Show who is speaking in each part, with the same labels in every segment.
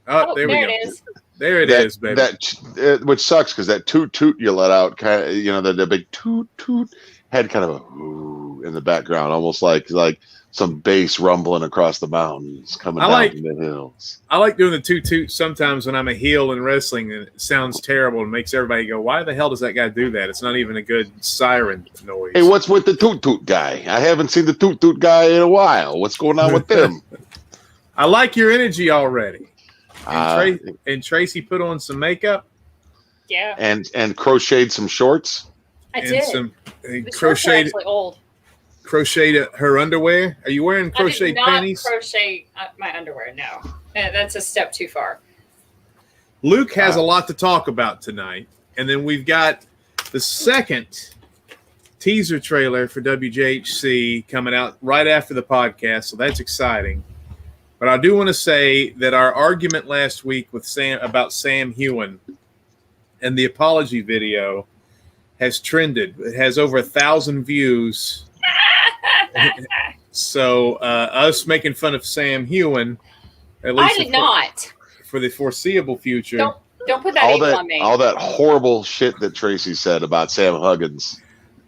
Speaker 1: Oh, there we go.
Speaker 2: It is.
Speaker 1: There it is, baby.
Speaker 3: Which sucks because that toot toot you let out, kind of, the big toot toot had kind of a ooh in the background, almost like some bass rumbling across the mountains coming down from the hills.
Speaker 1: I like doing the toot toot sometimes when I'm a heel in wrestling, and it sounds terrible and makes everybody go, "Why the hell does that guy do that?" It's not even a good siren noise.
Speaker 3: Hey, what's with the toot toot guy? I haven't seen the toot toot guy in a while. What's going on with them?
Speaker 1: I like your energy already. And Tracy put on some makeup.
Speaker 2: Yeah.
Speaker 3: And crocheted some shorts.
Speaker 2: I did.
Speaker 1: The
Speaker 2: crocheted actually old.
Speaker 1: Crocheted her underwear. Are you wearing crocheted panties?
Speaker 2: I did not crochet my underwear. No, that's a step too far.
Speaker 1: Luke has a lot to talk about tonight, and then we've got the second teaser trailer for WJHC coming out right after the podcast, so that's exciting. But I do want to say that our argument last week with Sam about Sam Heughan and the apology video has trended. It has over 1,000 views. So us making fun of Sam Heughan, at least
Speaker 2: I did not
Speaker 1: for the foreseeable future.
Speaker 2: Don't put that on me.
Speaker 3: All that horrible shit that Tracy said about Sam Huggins.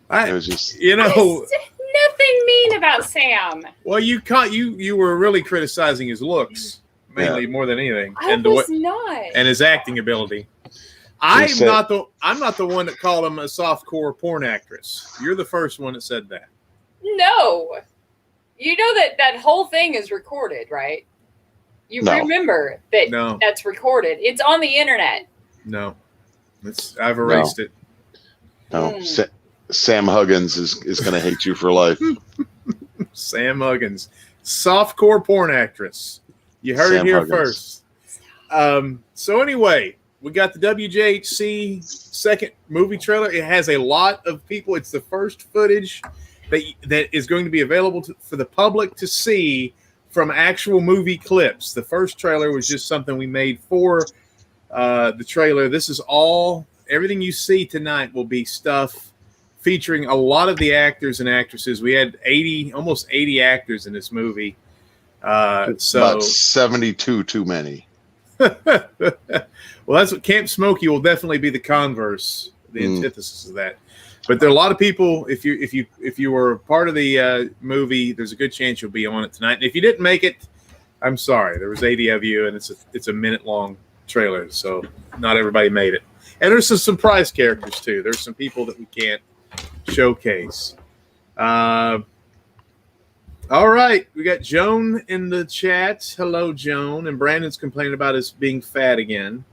Speaker 3: It was just
Speaker 2: nothing mean about Sam.
Speaker 1: Well, you were really criticizing his looks mainly more than anything,
Speaker 2: and
Speaker 1: his acting ability. I'm not the one that called him a softcore porn actress. You're the first one that said that.
Speaker 2: No, you know that whole thing is recorded, right? You remember that that's recorded. It's on the internet.
Speaker 1: No, I've erased it.
Speaker 3: No, Sam Huggins is going to hate you for life.
Speaker 1: Sam Huggins, softcore porn actress. You heard it here first. So anyway, we got the WJHC second movie trailer. It has a lot of people. It's the first footage that is going to be available for the public to see from actual movie clips. The first trailer was just something we made for the trailer. This is everything you see tonight will be stuff featuring a lot of the actors and actresses. We had almost 80 actors in this movie. So
Speaker 3: about 72 too many.
Speaker 1: Well, that's what Camp Smokey will definitely be the converse, the antithesis of that. But there are a lot of people. If you were part of the movie, there's a good chance you'll be on it tonight. And if you didn't make it, I'm sorry. There was 80 of you, and it's a minute-long trailer, so not everybody made it. And there's some surprise characters too. There's some people that we can't showcase. All right, we got Joan in the chat. Hello, Joan. And Brandon's complaining about us being fat again.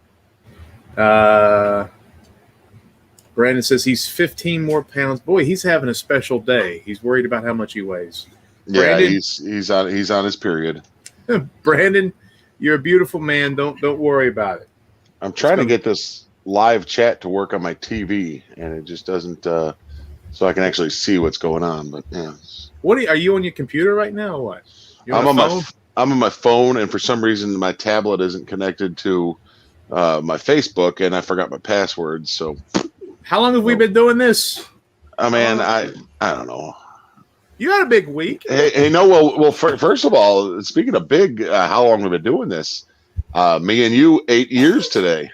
Speaker 1: Brandon says he's 15 more pounds. Boy, he's having a special day. He's worried about how much he weighs. Brandon,
Speaker 3: he's on his period.
Speaker 1: Brandon, you're a beautiful man. Don't worry about it.
Speaker 3: I'm trying to get this live chat to work on my TV, and it just doesn't. So I can actually see what's going on. But yeah.
Speaker 1: Are you on your computer right now, or what?
Speaker 3: I'm on my phone, and for some reason my tablet isn't connected to my Facebook, and I forgot my password. So.
Speaker 1: How long have we been doing this?
Speaker 3: I mean, I don't know.
Speaker 1: You had a big week.
Speaker 3: Hey, no. Well. First of all, speaking of big, how long have we been doing this? Me and you, 8 years today.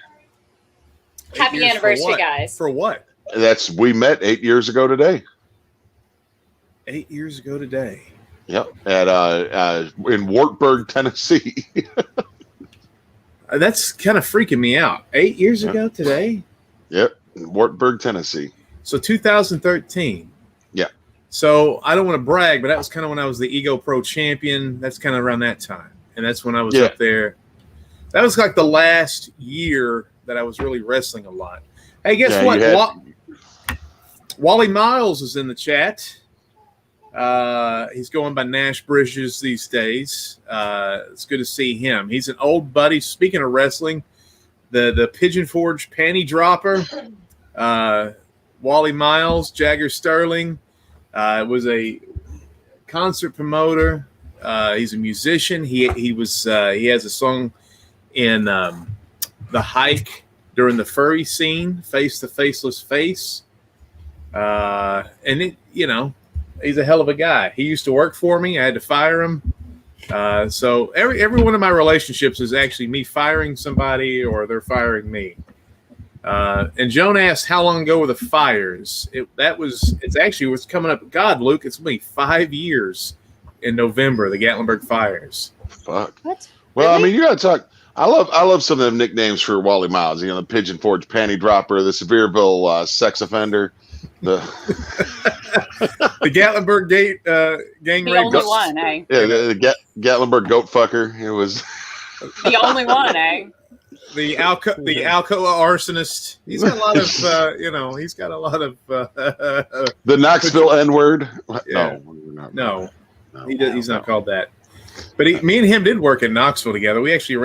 Speaker 2: Happy anniversary, guys.
Speaker 1: For what?
Speaker 3: We met 8 years ago today.
Speaker 1: 8 years ago today.
Speaker 3: Yep, in Wartburg, Tennessee.
Speaker 1: That's kind of freaking me out. 8 years ago today.
Speaker 3: Yep, in Wartburg, Tennessee.
Speaker 1: So 2013.
Speaker 3: Yeah.
Speaker 1: So I don't want to brag, but that was kind of when I was the Ego Pro champion. That's kind of around that time, and that's when I was up there. That was like the last year that I was really wrestling a lot. Hey, guess what? Wally Miles is in the chat. He's going by Nash Bridges these days. It's good to see him. He's an old buddy. Speaking of wrestling, the Pigeon Forge panty dropper, Wally Miles, Jagger Sterling, was a concert promoter. He's a musician. He has a song in The Hike during the furry scene, Face the Faceless Face. And he's a hell of a guy. He used to work for me. I had to fire him. So every one of my relationships is actually me firing somebody or they're firing me. And Joan asked how long ago were the fires? It's actually what's coming up. God, Luke, it's going to be 5 years in November, the Gatlinburg fires.
Speaker 3: Fuck.
Speaker 2: What?
Speaker 3: Well,
Speaker 2: Really?
Speaker 3: I mean, you got to talk. I love some of them nicknames for Wally Miles. You know, the Pigeon Forge Panty Dropper, the Sevierville Sex Offender, the
Speaker 1: Gatlinburg gang
Speaker 2: The
Speaker 1: rape.
Speaker 2: only one, eh?
Speaker 3: Yeah, the Gatlinburg Goat Fucker. It was
Speaker 2: The only one, eh?
Speaker 1: The Alcoa arsonist. He's got a lot of, he's got a lot of.
Speaker 3: the Knoxville N-word.
Speaker 1: Yeah.
Speaker 3: No,
Speaker 1: he's not called that. But me and him did work in Knoxville together. We actually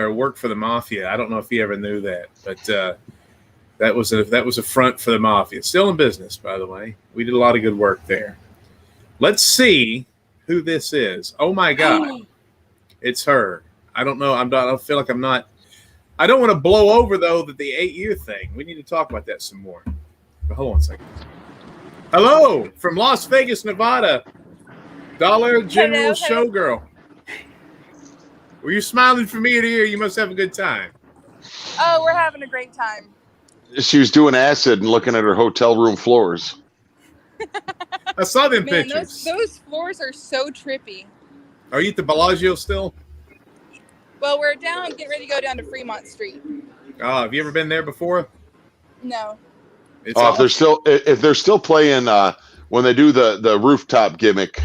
Speaker 1: worked for the Mafia. I don't know if he ever knew that, but that was a front for the Mafia. Still in business, by the way. We did a lot of good work there. Let's see who this is. Oh my God, it's her. I don't know. I feel like I'm not. I don't want to blow over though that the 8-year thing. We need to talk about that some more. But hold on a second. Hello from Las Vegas, Nevada. Dollar General Showgirl. Were you smiling from ear to ear? You must have a good time.
Speaker 4: Oh, we're having a great time.
Speaker 3: She was doing acid and looking at her hotel room floors.
Speaker 1: I saw them
Speaker 4: Man,
Speaker 1: pictures.
Speaker 4: those floors are so trippy.
Speaker 1: Are you at the Bellagio still?
Speaker 4: Well, we're getting ready to go down to Fremont Street.
Speaker 1: Oh, have you ever been there before?
Speaker 4: No.
Speaker 3: If they're still playing when they do the rooftop gimmick,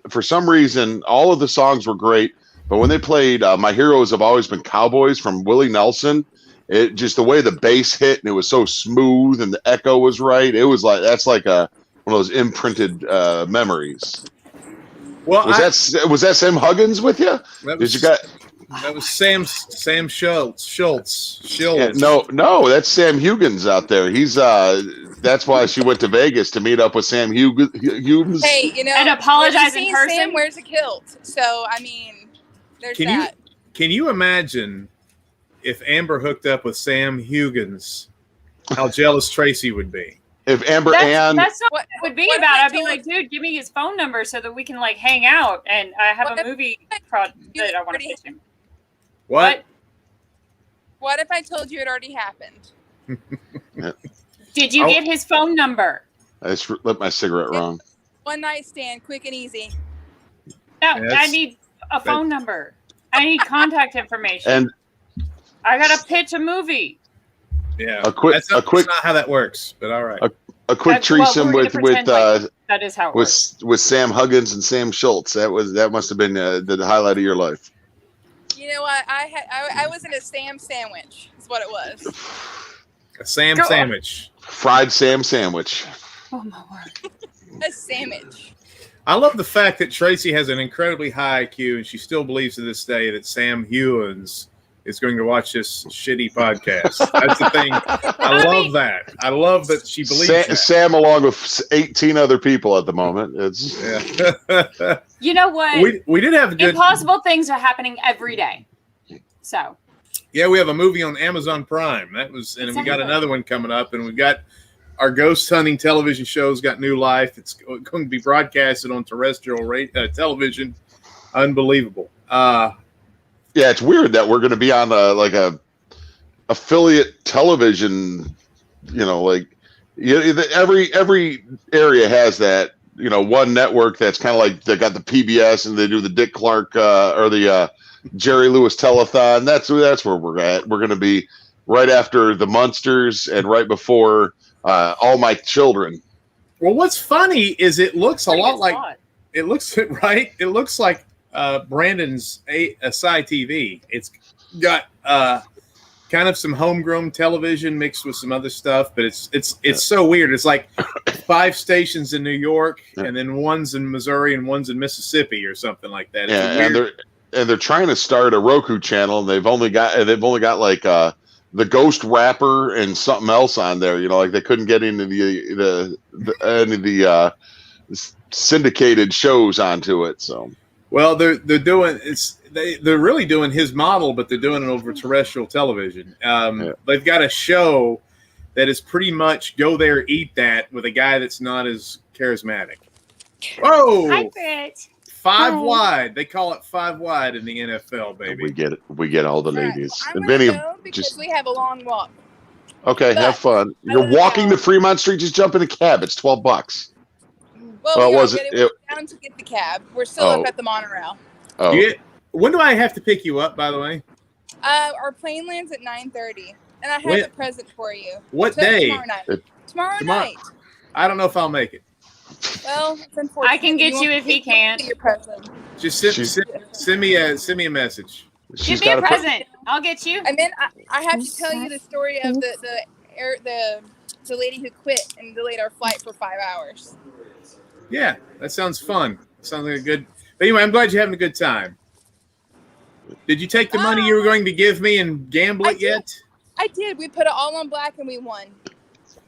Speaker 3: for some reason all of the songs were great, but when they played "My Heroes Have Always Been Cowboys" from Willie Nelson, it just the way the bass hit and it was so smooth and the echo was right. It was like that's like one of those imprinted memories.
Speaker 1: Well,
Speaker 3: was that Sam Huggins with you?
Speaker 1: That was Sam Schultz.
Speaker 3: Yeah, no, that's Sam Huggins out there. He's that's why she went to Vegas to meet up with Sam Huggins.
Speaker 4: Hey,
Speaker 2: and apologize in person.
Speaker 4: Sam wears a kilt, so I mean, there's that.
Speaker 1: Can you imagine if Amber hooked up with Sam Huggins? How jealous Tracy would be.
Speaker 3: If Amber
Speaker 2: that's not what it would be about. I'd be like, dude, give me his phone number so that we can like hang out. And I have a movie that I want to pitch him.
Speaker 1: What?
Speaker 4: What if I told you it already happened?
Speaker 2: Did you get his phone number?
Speaker 3: I just lit my cigarette wrong.
Speaker 4: One night stand, quick and easy.
Speaker 2: No, I need a phone number. I need contact information.
Speaker 3: And
Speaker 2: I gotta pitch a movie.
Speaker 1: Yeah,
Speaker 3: that's not
Speaker 1: how that works. But all right,
Speaker 3: a quick threesome with
Speaker 2: that is how it works.
Speaker 3: With Sam Huggins and Sam Schultz. That must have been the highlight of your life.
Speaker 4: You know what? I was in a Sam sandwich. Is what it was.
Speaker 1: A Sam sandwich.
Speaker 3: Fried Sam sandwich.
Speaker 2: Oh my word.
Speaker 4: A sandwich.
Speaker 1: I love the fact that Tracy has an incredibly high IQ, and she still believes to this day that Sam Huggins is going to watch this shitty podcast. That's the thing. I love that. I love that she believes that.
Speaker 3: Sam, along with 18 other people at the moment.
Speaker 1: Yeah.
Speaker 2: You know what?
Speaker 1: We did have good.
Speaker 2: Impossible things are happening every day. So.
Speaker 1: Yeah, we have a movie on Amazon Prime. We got another one coming up, and we've got our ghost hunting television show's got new life. It's going to be broadcasted on terrestrial television. Unbelievable.
Speaker 3: Yeah, it's weird that we're going to be on a affiliate television. Every area has that. One network that's kind of like they got the PBS and they do the Dick Clark or the Jerry Lewis telethon. That's where we're at. We're going to be right after the Munsters and right before All My Children.
Speaker 1: Well, what's funny is it looks a lot like it looks right. It looks like Brandon's Sci TV. It's got kind of some homegrown television mixed with some other stuff, but it's so weird. It's like 5 stations in New York, and then one's in Missouri and one's in Mississippi or something like that.
Speaker 3: And they're trying to start a Roku channel, and they've only got like the Ghost Rapper and something else on there. Like they couldn't get into any of the syndicated shows onto it. So.
Speaker 1: Well, they're really doing his model, but they're doing it over terrestrial television. They've got a show that is pretty much go there, eat that with a guy that's not as charismatic. Whoa!
Speaker 2: Hi, Britt.
Speaker 1: 5 wide. They call it 5 wide in the NFL, baby.
Speaker 3: We get all the ladies.
Speaker 4: Well, I'm
Speaker 3: and Vinny,
Speaker 4: go because we have a long walk.
Speaker 3: Okay, have fun. You're walking to Fremont Street. Just jump in a cab. It's $12.
Speaker 4: Well, we are down to get the cab. We're still up at the monorail.
Speaker 3: Oh.
Speaker 1: When do I have to pick you up, by the way?
Speaker 4: Our plane lands at 9:30, and I have a present for you.
Speaker 1: What day?
Speaker 4: Tomorrow night. Tomorrow night.
Speaker 1: I don't know if I'll make it.
Speaker 4: Well, it's unfortunate.
Speaker 2: I can get you if he can't.
Speaker 4: Your present.
Speaker 1: Just send me a message.
Speaker 2: Give me a present. I'll get you.
Speaker 4: And then I have to tell you the story of the lady who quit and delayed our flight for 5 hours.
Speaker 1: Yeah, that sounds fun. Sounds like a good. But anyway, I'm glad you're having a good time. Did you take the money you were going to give me and gamble it yet?
Speaker 4: I did. We put it all on black and we won.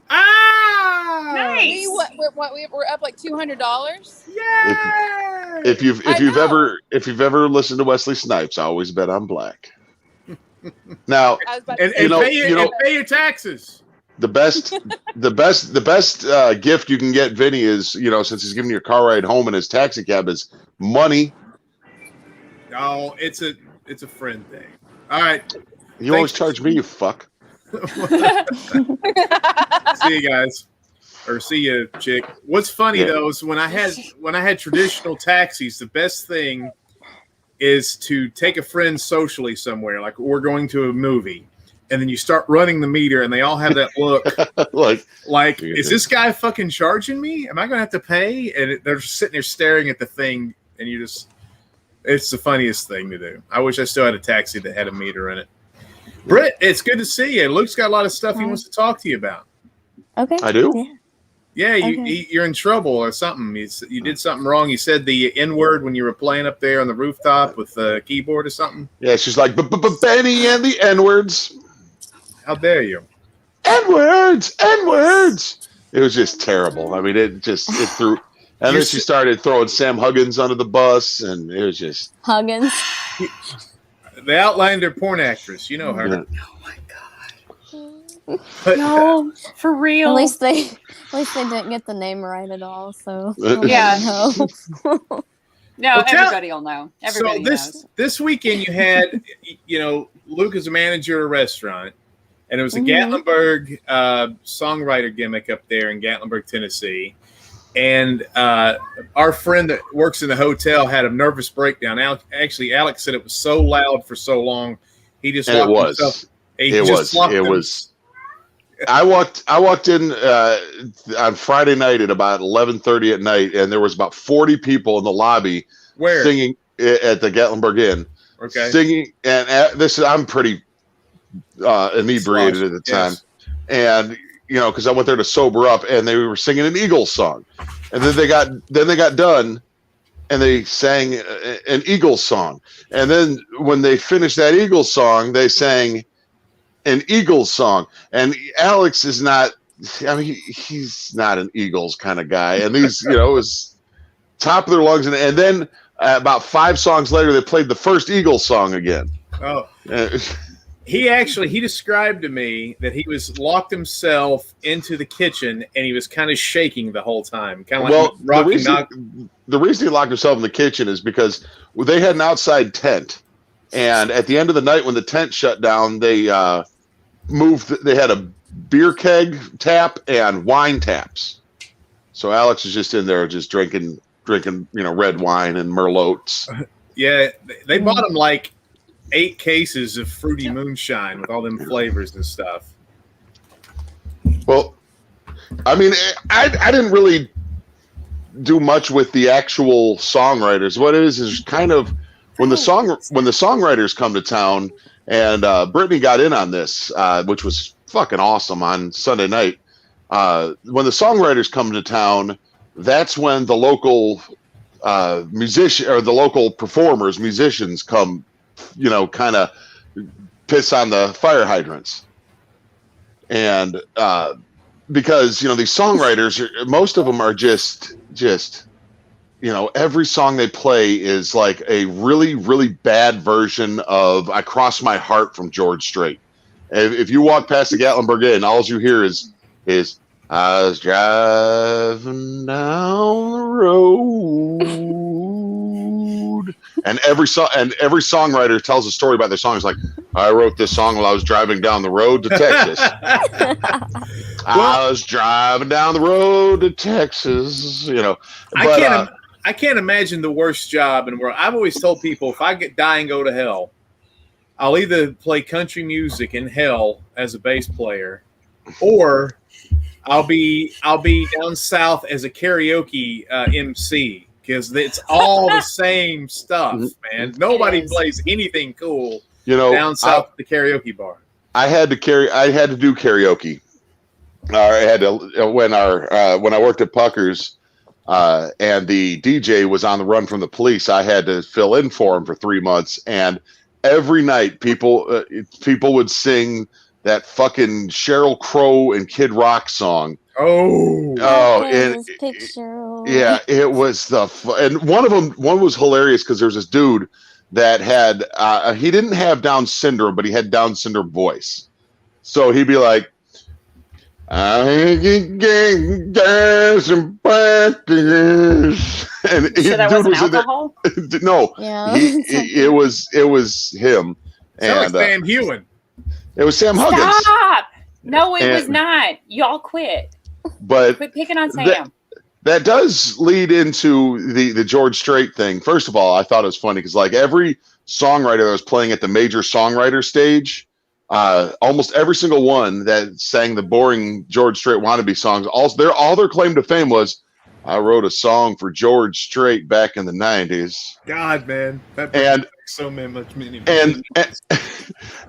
Speaker 1: Ah,
Speaker 2: nice.
Speaker 4: We're up like $200.
Speaker 1: Yeah.
Speaker 3: If you've ever listened to Wesley Snipes, I always bet on black. Now,
Speaker 1: pay your taxes.
Speaker 3: The best gift you can get Vinny is, since he's giving you a car ride home in his taxi cab, is money.
Speaker 1: Oh, it's a friend thing. All right.
Speaker 3: You always charge me, you fuck.
Speaker 1: See you guys, or see you, chick. What's funny though is when I had traditional taxis, the best thing is to take a friend socially somewhere, like we're going to a movie, and then you start running the meter, and they all have that look, like is this guy fucking charging me? Am I going to have to pay? And they're just sitting there staring at the thing, and it's the funniest thing to do. I wish I still had a taxi that had a meter in it. Britt, it's good to see you. Luke's got a lot of stuff he wants to talk to you about.
Speaker 5: Okay.
Speaker 3: I do?
Speaker 1: Yeah, you're in trouble or something. You did something wrong. You said the N-word when you were playing up there on the rooftop with the keyboard or something.
Speaker 3: Yeah, she's like, Benny and the N-words.
Speaker 1: How dare you?
Speaker 3: N-words! N-words! It was just terrible. I mean, it threw... And then she started throwing Sam Huggins under the bus, and it was just...
Speaker 5: Huggins?
Speaker 1: The Outlander porn actress. You know her.
Speaker 2: Oh, my God. No, for real.
Speaker 5: At least they didn't get the name right at all, so...
Speaker 2: Yeah. No, everybody will know. Everybody knows.
Speaker 1: This weekend you had, Luke is a manager at a restaurant, and it was a Gatlinburg songwriter gimmick up there in Gatlinburg, Tennessee. And our friend that works in the hotel had a nervous breakdown. Actually, Alex said it was so loud for so long, he just locked himself. It was.
Speaker 3: I walked in on Friday night at about 11:30 at night, and there was about 40 people in the lobby singing at the Gatlinburg Inn.
Speaker 1: Okay,
Speaker 3: singing, and I'm pretty inebriated at the time, and. Because I went there to sober up, and they were singing an Eagles song, and then they got done, and they sang an Eagles song, and then when they finished that Eagles song, they sang an Eagles song, and Alex is not. I mean, he's not an Eagles kind of guy, and these, it was top of their lungs, and then about 5 songs later, they played the first Eagles song again.
Speaker 1: Oh. He described to me that he was locked himself into the kitchen and he was kind of shaking the whole time. Kind of
Speaker 3: the reason he locked himself in the kitchen is because they had an outside tent. And at the end of the night when the tent shut down, they they had a beer keg tap and wine taps. So Alex is just in there just drinking, red wine and Merlots.
Speaker 1: Yeah, they bought him like 8 cases of fruity moonshine with all them flavors and stuff.
Speaker 3: Well, I mean, I didn't really do much with the actual songwriters. What it is kind of when the songwriters come to town, and Brittany got in on this, which was fucking awesome on Sunday night. When the songwriters come to town, that's when the local musician or the local performers, musicians come. Kind of piss on the fire hydrants. And because, these songwriters, most of them are just, every song they play is like a really, really bad version of I Cross My Heart from George Strait. If you walk past the Gatlinburg Inn, all you hear is I was driving down the road. And every songwriter tells a story about their song. It's like, I wrote this song while I was driving down the road to Texas. I was driving down the road to Texas, But,
Speaker 1: I can't imagine the worst job in the world. I've always told people, if I die and go to hell, I'll either play country music in hell as a bass player, or I'll be down south as a karaoke MC, because it's all the same stuff, man. Nobody plays anything cool down south at the karaoke bar. I
Speaker 3: had to do karaoke. I had to when I worked at Pucker's, and the DJ was on the run from the police. I had to fill in for him for 3 months, and every night people would sing that fucking Sheryl Crow and Kid Rock song. And it was and one was hilarious because there's this dude that had he didn't have Down syndrome, but he had Down syndrome voice. So he'd be like, I can get gas and practice. And
Speaker 2: so that wasn't alcohol?
Speaker 3: No, it was him.
Speaker 1: And Sam Hewen.
Speaker 3: It was Sam Huggins.
Speaker 2: Stop! No, it was not. Y'all quit.
Speaker 3: But
Speaker 2: quit picking on Sam.
Speaker 3: That does lead into the George Strait thing. First of all, I thought it was funny because like every songwriter that was playing at the major songwriter stage, almost every single one that sang the boring George Strait wannabe songs, all their claim to fame was, I wrote a song for George Strait back in the 90s.
Speaker 1: God, man. So many.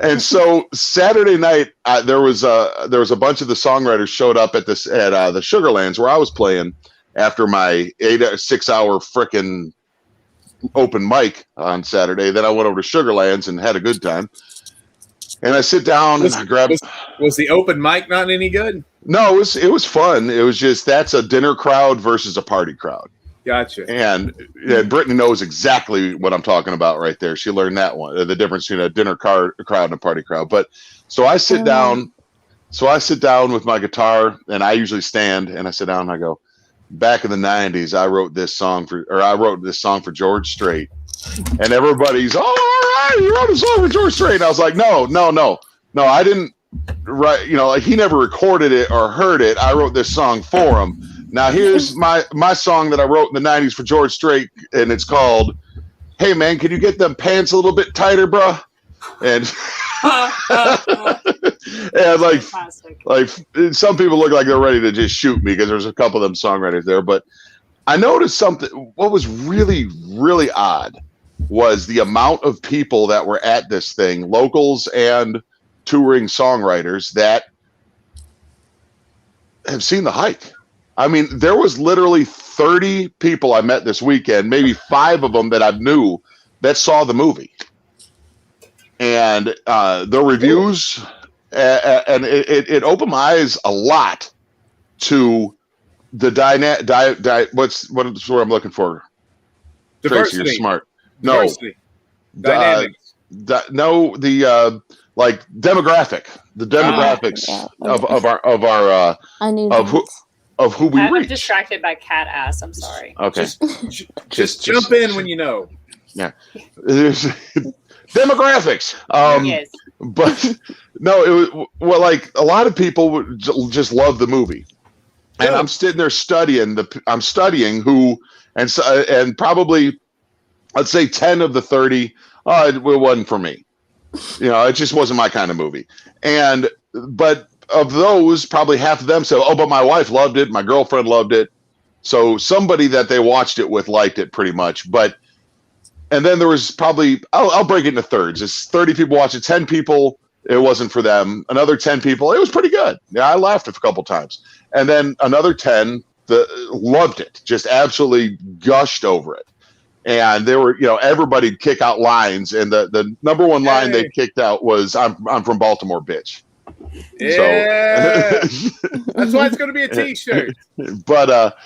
Speaker 3: And so Saturday night, there was a bunch of the songwriters showed up at the Sugarlands where I was playing after my 6 hour frickin' open mic on Saturday. Then I went over to Sugarlands and had a good time. And I sit down and I grab.
Speaker 1: Was the open mic not any good?
Speaker 3: No, it was fun. It was just that's a dinner crowd versus a party crowd.
Speaker 1: Gotcha.
Speaker 3: And Brittany knows exactly what I'm talking about right there. She learned that one, the difference between a dinner crowd and a party crowd. But so I sit down. So I sit down with my guitar, and I usually stand, and I sit down and I go, back in the 90s, I wrote this song for George Strait. And everybody's, all right, you wrote a song for George Strait. And I was like, no, I didn't write, like he never recorded it or heard it. I wrote this song for him. Now here's my song that I wrote in the 90s for George Strait, and it's called, Hey Man, can you get them pants a little bit tighter, bruh? And and like some people look like they're ready to just shoot me because there's a couple of them songwriters there. But I noticed something. What was really, really odd was the amount of people that were at this thing, locals and touring songwriters that have seen the hike. I mean, there was literally 30 people I met this weekend, maybe 5 of them that I knew that saw the movie. And the reviews, and it opened my eyes a lot to the what's what I'm looking for?
Speaker 1: Diversity.
Speaker 3: Tracy, you're smart.
Speaker 1: Diversity.
Speaker 3: Dynamics. Like demographic, the demographics of who we reach.
Speaker 2: I'm distracted by cat ass. I'm sorry.
Speaker 3: Okay.
Speaker 1: Just jump in when you know.
Speaker 3: Yeah. Demographics.
Speaker 2: Yes.
Speaker 3: But no, it was like a lot of people would just love the movie, and I'm sitting there studying who, and probably let's say 10 of the 30, it wasn't for me. It just wasn't my kind of movie. But of those, probably half of them said, "Oh, but my wife loved it, my girlfriend loved it." So somebody that they watched it with liked it pretty much, but. And then there was probably, I'll break it into thirds. It's 30 people watched it, 10 people, it wasn't for them. Another 10 people, it was pretty good. Yeah, I laughed a couple times. And then another 10 loved it, just absolutely gushed over it. And they were, everybody'd kick out lines. And the number one line they kicked out was, I'm from Baltimore, bitch.
Speaker 1: Yeah. So, that's why it's going to be a t-shirt.
Speaker 3: But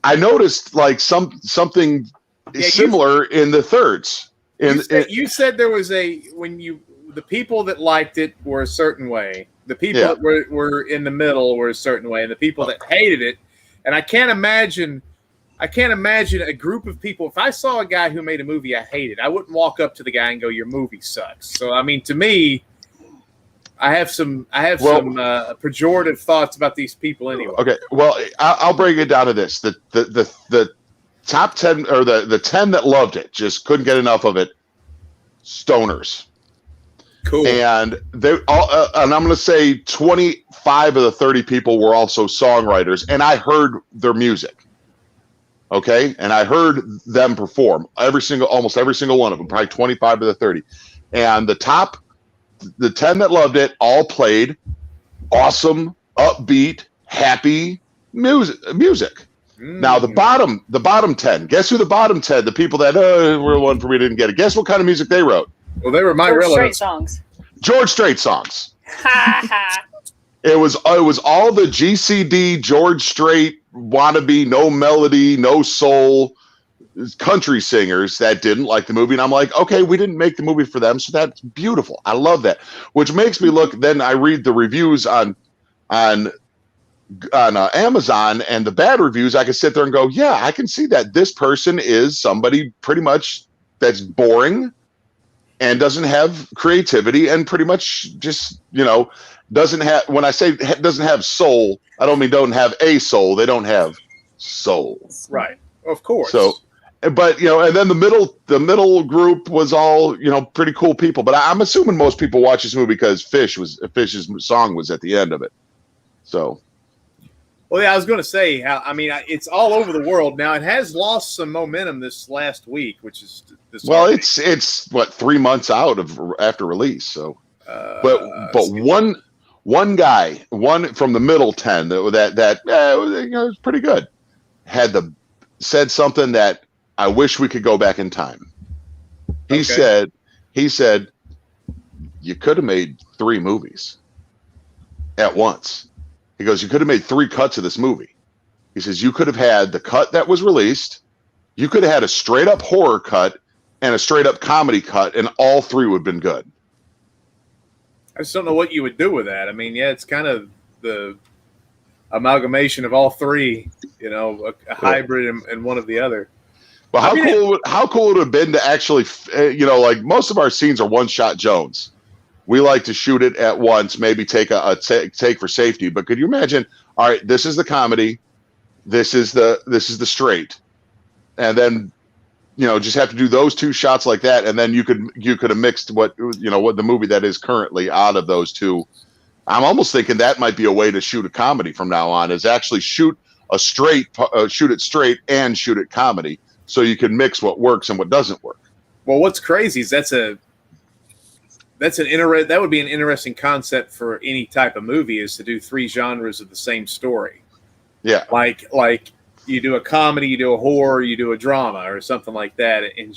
Speaker 3: I noticed like something similar in the thirds.
Speaker 1: You said there was the people that liked it were a certain way, the people that were in the middle were a certain way, and the people that hated it. And I can't imagine I can't imagine a group of people. If I saw a guy who made a movie I hated, I wouldn't walk up to the guy and go, "Your movie sucks." So, I mean, to me, I have some pejorative thoughts about these people anyway.
Speaker 3: Okay, well, I'll break it down to this: the top 10 or the 10 that loved it just couldn't get enough of it. Stoners.
Speaker 1: Cool.
Speaker 3: And they all, and I'm going to say 25 of the 30 people were also songwriters, and I heard their music. Okay, and I heard them perform almost every single one of them, probably 25 of the 30. And the 10 that loved it all played awesome, upbeat, happy music. Now the bottom 10. Guess who the bottom 10? The people that were one for me didn't get it. Guess what kind of music they wrote?
Speaker 1: Well, they were my relatives.
Speaker 3: George Strait songs. It was all the GCD George Strait wannabe, no melody, no soul country singers that didn't like the movie. And I'm like, okay, we didn't make the movie for them, so that's beautiful. I love that. Which makes me look. Then I read the reviews on Amazon and the bad reviews. I can sit there and go, yeah, I can see that this person is somebody pretty much that's boring and doesn't have creativity and pretty much just, doesn't have, when I say doesn't have soul, I don't mean don't have a soul. They don't have soul.
Speaker 1: Right. Of course.
Speaker 3: So, but, and then the middle group was all, pretty cool people. But I'm assuming most people watch this movie because Fish's song was at the end of it. So.
Speaker 1: Well, yeah, I was going to say, it's all over the world now. It has lost some momentum this last week, which is this.
Speaker 3: Well, it's what 3 months out after release. So, but one guy, one from the middle 10 that was pretty good, said something that I wish we could go back in time. He said, you could have made 3 movies at once. He goes, you could have made 3 cuts of this movie. He says, you could have had the cut that was released. You could have had a straight up horror cut and a straight up comedy cut, and all 3 would have been good.
Speaker 1: I just don't know what you would do with that. I mean, yeah, it's kind of the amalgamation of all 3, a hybrid and one of the other.
Speaker 3: Well, how cool would it have been to actually, like most of our scenes are one-shot Jones. We like to shoot it at once, maybe take a take for safety. But could you imagine? All right, this is the comedy, this is the straight, and then just have to do those 2 shots like that, and then you could have mixed what the movie that is currently out of those 2. I'm almost thinking that might be a way to shoot a comedy from now on. Is actually shoot it straight and shoot it comedy, so you can mix what works and what doesn't work.
Speaker 1: Well, what's crazy is that would be an interesting concept for any type of movie, is to do 3 genres of the same story.
Speaker 3: Yeah.
Speaker 1: Like you do a comedy, you do a horror, you do a drama or something like that. And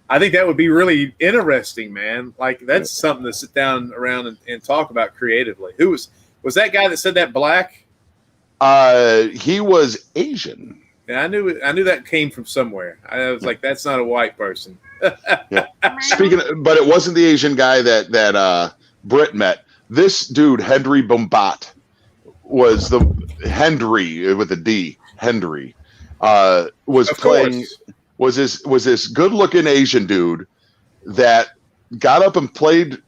Speaker 1: I think that would be really interesting, man. Like that's something to sit down around and talk about creatively. Who was that guy that said that black?
Speaker 3: He was Asian.
Speaker 1: And I knew that came from somewhere. I was like, that's not a white person.
Speaker 3: Yeah. But it wasn't the Asian guy that Britt met. This dude, Henry Bombat, was the Hendry with a D. Hendry was this good looking Asian dude that got up and played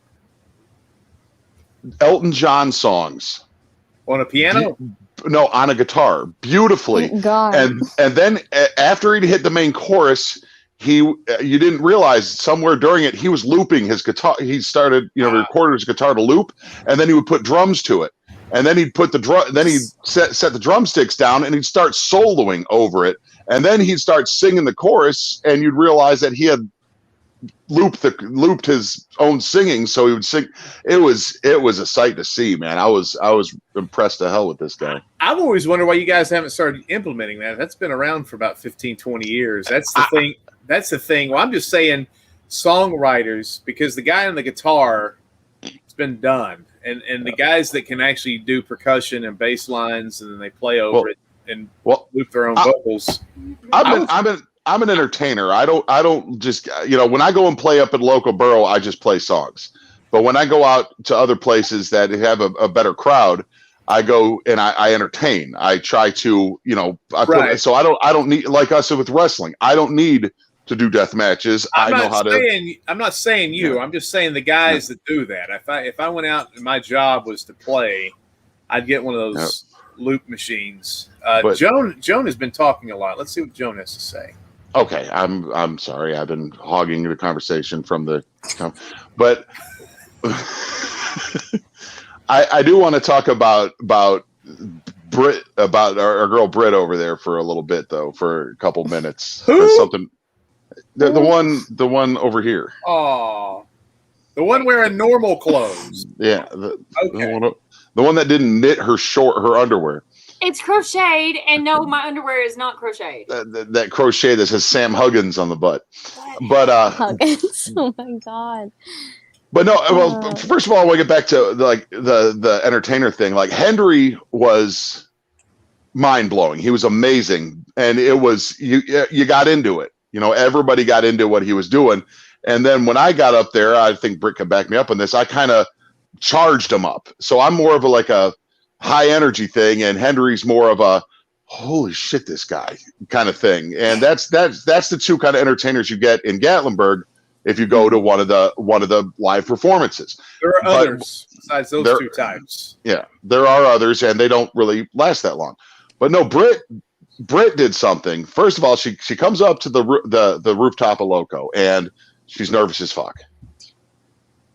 Speaker 3: Elton John songs
Speaker 1: on a piano.
Speaker 3: No, on a guitar, beautifully.
Speaker 5: God.
Speaker 3: And then after he hit the main chorus, you didn't realize somewhere during it he was looping his guitar. He started, recorded his guitar to loop, and then he would put drums to it, and then he'd put then he'd set the drumsticks down, and he'd start soloing over it, and then he'd start singing the chorus, and you'd realize that he had looped his own singing, so he would sing. It was a sight to see, man. I was impressed to hell with this guy.
Speaker 1: I've always wondered why you guys haven't started implementing that. That's been around for about 15, 20 years. That's the thing. That's the thing. Well, I'm just saying songwriters, because the guy on the guitar, it's been done. And the guys that can actually do percussion and bass lines, and then they play over it and loop their own vocals.
Speaker 3: I'm an entertainer. I don't just, when I go and play up at local borough, I just play songs. But when I go out to other places that have a better crowd, I go and I entertain. I try to, so I don't need, like us with wrestling. I don't need to do death matches.
Speaker 1: I'm not saying you. I'm just saying the guys that do that. If I went out and my job was to play, I'd get one of those loop machines. Joan has been talking a lot. Let's see what Joan has to say.
Speaker 3: Okay, I'm sorry. I've been hogging the conversation from the, but I do want to talk about Brit, about our girl Brit over there for a little bit though, for a couple minutes.
Speaker 1: Who?
Speaker 3: Something. The one over here.
Speaker 1: Oh, the one wearing normal clothes.
Speaker 3: Yeah. The one that didn't knit her underwear.
Speaker 2: It's crocheted, and no, my underwear is not crocheted.
Speaker 3: That crochet that says Sam Huggins on the butt. But
Speaker 5: Huggins. Oh my god.
Speaker 3: But no, well, first of all, I want to get back to the entertainer thing. Like Henry was mind blowing. He was amazing, and it was you got into it. Everybody got into what he was doing. And then when I got up there, I think Britt can back me up on this. I kind of charged him up. So I'm more of a high energy thing, and Henry's more of a holy shit, this guy kind of thing. And that's the two kind of entertainers you get in Gatlinburg if you go to one of the live performances.
Speaker 1: There are others besides those two types.
Speaker 3: Yeah, there are others, and they don't really last that long. But no, Britt did something. First of all, she comes up to the rooftop of Loco, and she's nervous as fuck.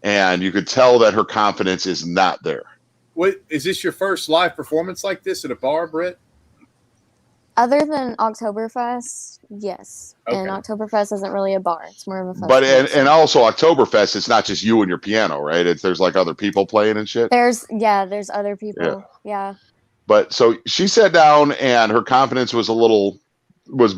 Speaker 3: And you could tell that her confidence is not there.
Speaker 1: What is this your first live performance like this at a bar, Britt?
Speaker 5: Other than Oktoberfest, yes. Okay. And Oktoberfest isn't really a bar; it's more of a festival.
Speaker 3: But and also Oktoberfest, it's not just you and your piano, right? There's like other people playing and shit.
Speaker 5: There's other people. Yeah.
Speaker 3: But so she sat down, and her confidence was a little was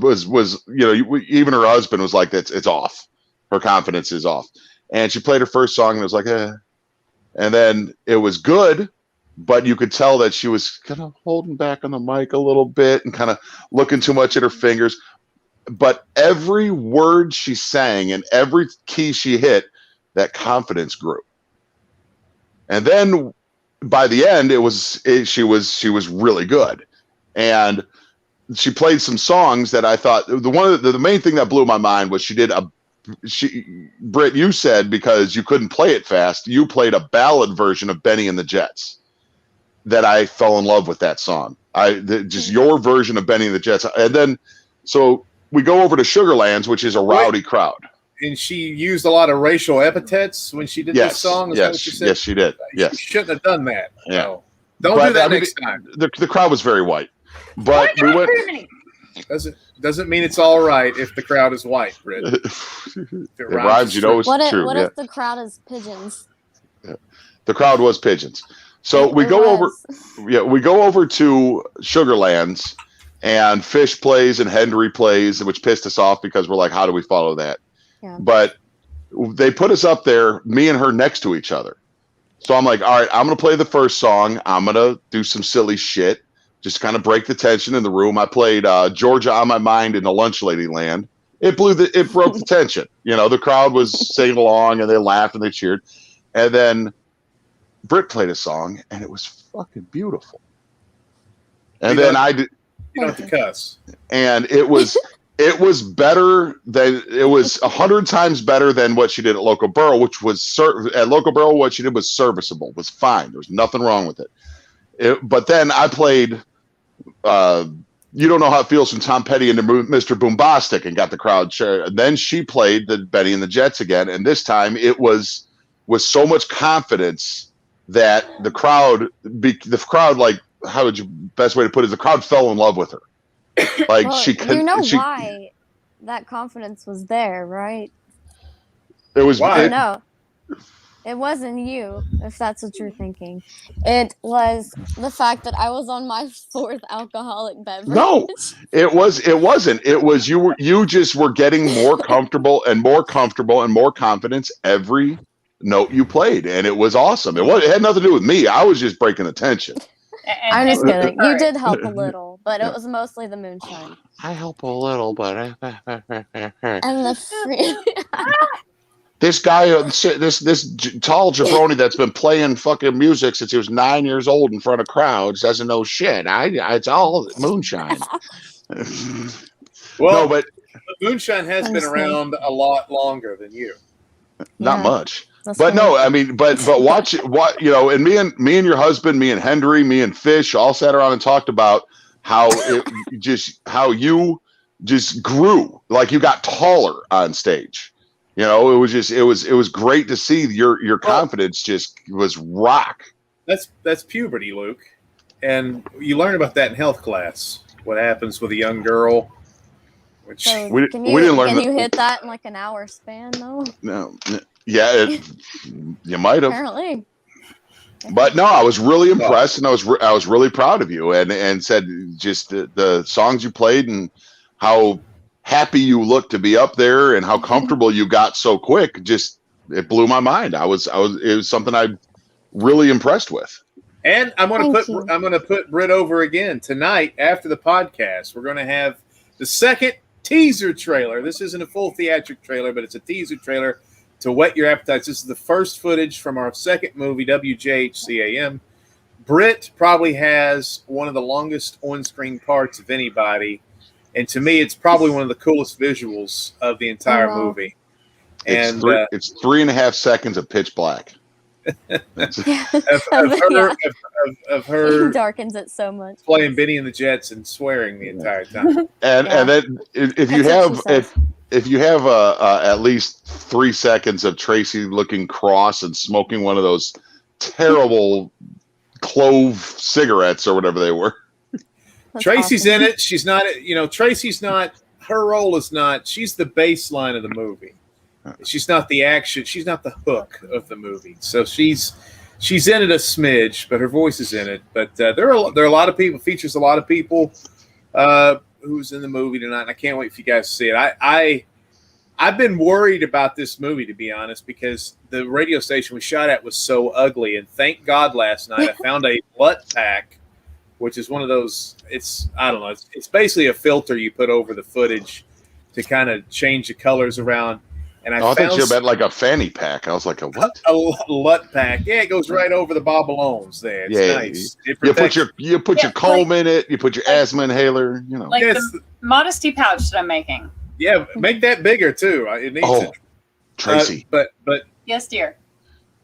Speaker 3: even her husband was like, it's off. Her confidence is off, and she played her first song, and it was like, and then it was good. But you could tell that she was kind of holding back on the mic a little bit and kind of looking too much at her fingers. But every word she sang and every key she hit, that confidence grew. And then by the end, she was really good. And she played some songs that I thought the main thing that blew my mind was Britt, you said because you couldn't play it fast, you played a ballad version of Benny and the Jets. That I fell in love with that song. Just your version of Benny and the Jets. And then, so we go over to Sugarlands, which is a rowdy crowd.
Speaker 1: And she used a lot of racial epithets when she did this song? Is that what you said?
Speaker 3: Yes, she did. Yes.
Speaker 1: She shouldn't have done that.
Speaker 3: Yeah.
Speaker 1: No. Don't do that next time.
Speaker 3: The crowd was very white. But we went...
Speaker 1: Doesn't mean it's all right if the crowd is white, Britt.
Speaker 3: It rhymes, it's true.
Speaker 5: What if the crowd is pigeons?
Speaker 3: Yeah. The crowd was pigeons. So we go over to Sugarlands, and Fish plays and Henry plays, which pissed us off because we're like, how do we follow that? Yeah. But they put us up there, me and her next to each other. So I'm like, all right, I'm going to play the first song. I'm going to do some silly shit, just kind of break the tension in the room. I played Georgia on My Mind in the Lunch Lady Land. It broke the tension. The crowd was singing along and they laughed and they cheered. And then Britt played a song, and it was fucking beautiful. And then I did.
Speaker 1: You don't have to cuss.
Speaker 3: And it was better than 100 times better than what she did at Local Borough, which was at Local Borough. What she did was serviceable, was fine. There was nothing wrong with it. But then I played. You Don't Know How It Feels from Tom Petty into Mr. Boombastic and got the crowd cheering. And then she played the Benny and the Jets again, and this time it was with so much confidence. That the crowd, like, how would you best way to put it? The crowd fell in love with her. Like
Speaker 5: why that confidence was there, right?
Speaker 3: It was.
Speaker 5: No, it wasn't you. If that's what you're thinking, it was the fact that I was on my 4th alcoholic beverage.
Speaker 3: No, it wasn't. It was you just were getting more comfortable and more confidence every note you played, and it was awesome. It had nothing to do with me. I was just breaking the tension.
Speaker 5: I'm just kidding. You did help a little, but it was mostly the moonshine.
Speaker 3: I help a little, but
Speaker 5: and the free.
Speaker 3: This guy, this tall jabroni that's been playing fucking music since he was 9 years old in front of crowds doesn't know shit. It's all moonshine.
Speaker 1: Well, no, but moonshine has been around a lot longer than you.
Speaker 3: Not much. But no, I mean, but watch it. What and me and your husband, me and Henry, me and Fish all sat around and talked about how you just grew, like you got taller on stage. It was great to see your confidence just was rock.
Speaker 1: That's puberty, Luke, and you learn about that in health class. What happens with a young girl? Which
Speaker 5: we didn't learn. Can you hit that in like an hour span though?
Speaker 3: No. Yeah, you might have.
Speaker 5: Apparently.
Speaker 3: But no, I was really impressed, and I was really proud of you, and said just the songs you played and how happy you looked to be up there and how comfortable you got so quick. Just it blew my mind. It was something I'm really impressed with.
Speaker 1: And I'm going to put Britt over again tonight after the podcast. We're going to have the second teaser trailer. This isn't a full theatric trailer, but it's a teaser trailer to whet your appetites. This is the first footage from our second movie, WJHC AM. Britt probably has one of the longest on-screen parts of anybody. And to me, it's probably one of the coolest visuals of the entire movie. And
Speaker 3: it's 3.5 seconds of pitch black.
Speaker 1: of her
Speaker 5: it darkens it so much.
Speaker 1: Playing Benny and the Jets and swearing the entire time.
Speaker 3: And then if you have at least 3 seconds of Tracy looking cross and smoking one of those terrible clove cigarettes or whatever they were.
Speaker 5: That's
Speaker 1: Tracy's
Speaker 5: awesome.
Speaker 1: in it. She's not, Tracy's not, her role is not, she's the baseline of the movie. She's not the action. She's not the hook of the movie. So she's in it a smidge, but her voice is in it. But there are a lot of people, features a lot of people who's in the movie tonight. And I can't wait for you guys to see it. I've been worried about this movie, to be honest, because the radio station we shot at was so ugly. And thank God last night I found a LUT pack, which is one of those, it's basically a filter you put over the footage to kind of change the colors around. And I
Speaker 3: thought you meant like a fanny pack. I was like, a what?
Speaker 1: A LUT pack. Yeah, it goes right over the bobalones there. It's nice.
Speaker 3: You put your comb in it. You put your asthma inhaler.
Speaker 2: Like the modesty pouch that I'm making.
Speaker 1: Yeah, make that bigger too. It needs it.
Speaker 3: Tracy.
Speaker 1: But
Speaker 2: yes, dear.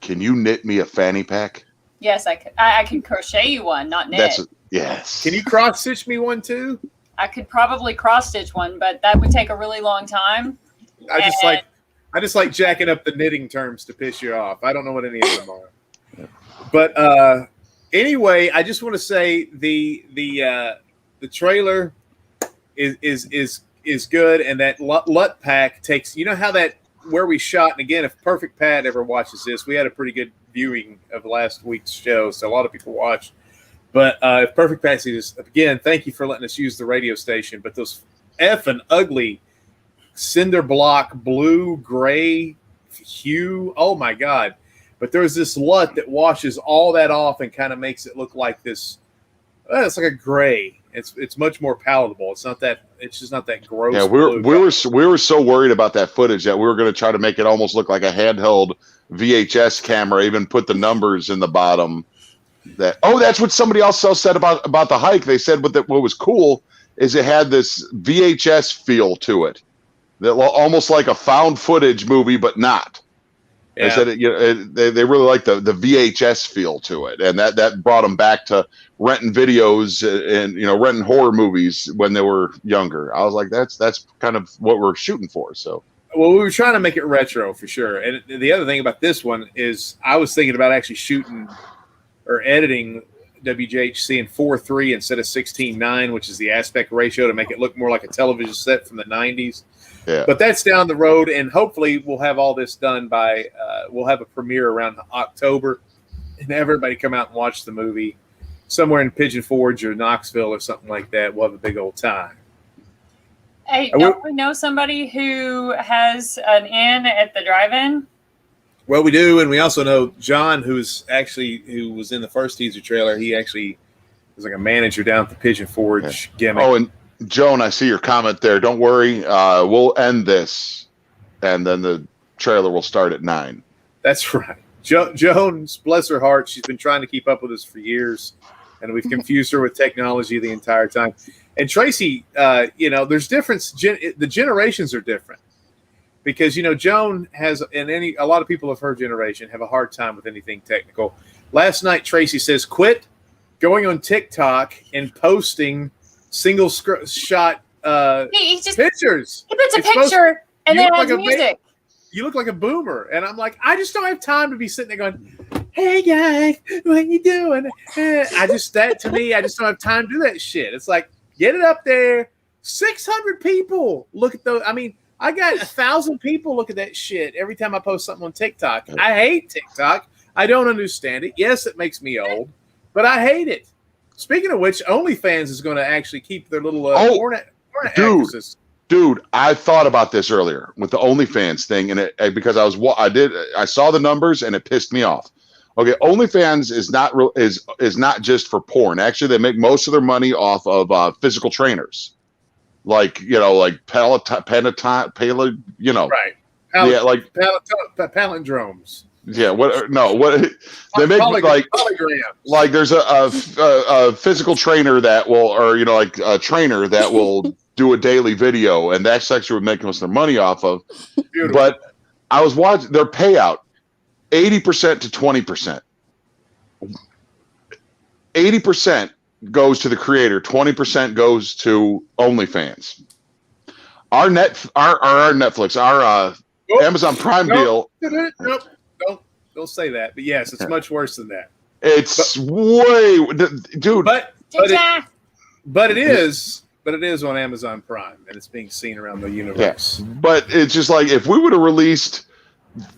Speaker 3: Can you knit me a fanny pack?
Speaker 2: Yes, I could. I can crochet you one, not knit.
Speaker 3: Yes.
Speaker 1: Can you cross stitch me one too?
Speaker 2: I could probably cross stitch one, but that would take a really long time.
Speaker 1: I just like jacking up the knitting terms to piss you off. I don't know what any of them are. Yeah. But anyway, I just want to say the trailer is good, and that LUT pack takes. You know how that where we shot, and again, if Perfect Pat ever watches this, we had a pretty good viewing of last week's show, so a lot of people watched. But if Perfect Pat sees this, again, thank you for letting us use the radio station. But those effing ugly cinder block blue gray hue, oh my God. But there's this LUT that washes all that off and kind of makes it look like this. It's like a gray. It's much more palatable. It's just not that gross.
Speaker 3: Yeah, we were so worried about that footage that we were going to try to make it almost look like a handheld VHS camera. Even put the numbers in the bottom. That's what somebody else said about the hike. They said what was cool is it had this VHS feel to it. That almost like a found footage movie, but not. Yeah. They said they really like the VHS feel to it, and that brought them back to renting videos and renting horror movies when they were younger. I was like, that's kind of what we're shooting for. So,
Speaker 1: well, we were trying to make it retro for sure. And the other thing about this one is I was thinking about actually shooting or editing WJHC in 4:3 instead of 16:9, which is the aspect ratio to make it look more like a television set from the 90s.
Speaker 3: Yeah.
Speaker 1: But that's down the road, and hopefully we'll have all this done by we'll have a premiere around October, and everybody come out and watch the movie somewhere in Pigeon Forge or Knoxville or something like that. We'll have a big old time.
Speaker 2: Hey, don't we know somebody who has an inn at the drive-in?
Speaker 1: Well, we do, and we also know John, who was in the first teaser trailer. He actually was like a manager down at the Pigeon Forge gimmick.
Speaker 3: Oh, and Joan, I see your comment there. Don't worry, we'll end this, and then trailer will start at 9.
Speaker 1: That's right. Jones, bless her heart, she's been trying to keep up with us for years, and we've confused her with technology the entire time. And Tracy, there's difference. The generations are different because, Joan has, and a lot of people of her generation have a hard time with anything technical. Last night, Tracy says, quit going on TikTok and posting single shot pictures.
Speaker 2: He puts a picture and then adds music.
Speaker 1: You look like a boomer. And I'm like, I just don't have time to be sitting there going, hey guys, what you doing? I just don't have time to do that shit. It's like, get it up there. 600 people look at those. I mean, I got 1,000 people look at that shit every time I post something on TikTok. I hate TikTok. I don't understand it. Yes, it makes me old, but I hate it. Speaking of which, OnlyFans is going to actually keep their little porn actresses.
Speaker 3: Dude, I thought about this earlier with the OnlyFans thing, and because I saw the numbers and it pissed me off. Okay, OnlyFans is not just for porn. Actually, they make most of their money off of physical trainers, like Peloton,
Speaker 1: right? Palindromes.
Speaker 3: Yeah, what they make like there's a physical trainer that will, or a trainer that will do a daily video, and that's actually what making most of their money off of. Beautiful. But I was watching their payout 80% to 20%. 80% goes to the creator, 20% goes to OnlyFans. Our Netflix, our Amazon Prime deal.
Speaker 1: Don't say that. But yes, it's much worse than that.
Speaker 3: It's way, dude.
Speaker 1: But it is on Amazon Prime, and it's being seen around the universe.
Speaker 3: Yeah. But it's just like if we released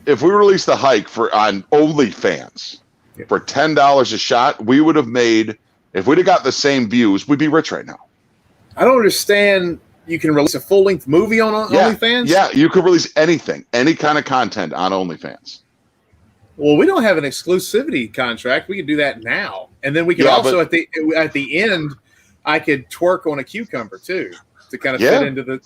Speaker 3: the hike on OnlyFans for $10 a shot, we would have made. If we'd have got the same views, we'd be rich right now.
Speaker 1: I don't understand. You can release a full-length movie on OnlyFans?
Speaker 3: Yeah, you could release anything, any kind of content on OnlyFans.
Speaker 1: Well, we don't have an exclusivity contract. We could do that now, and then we could also at the end, I could twerk on a cucumber too to kind of fit into the.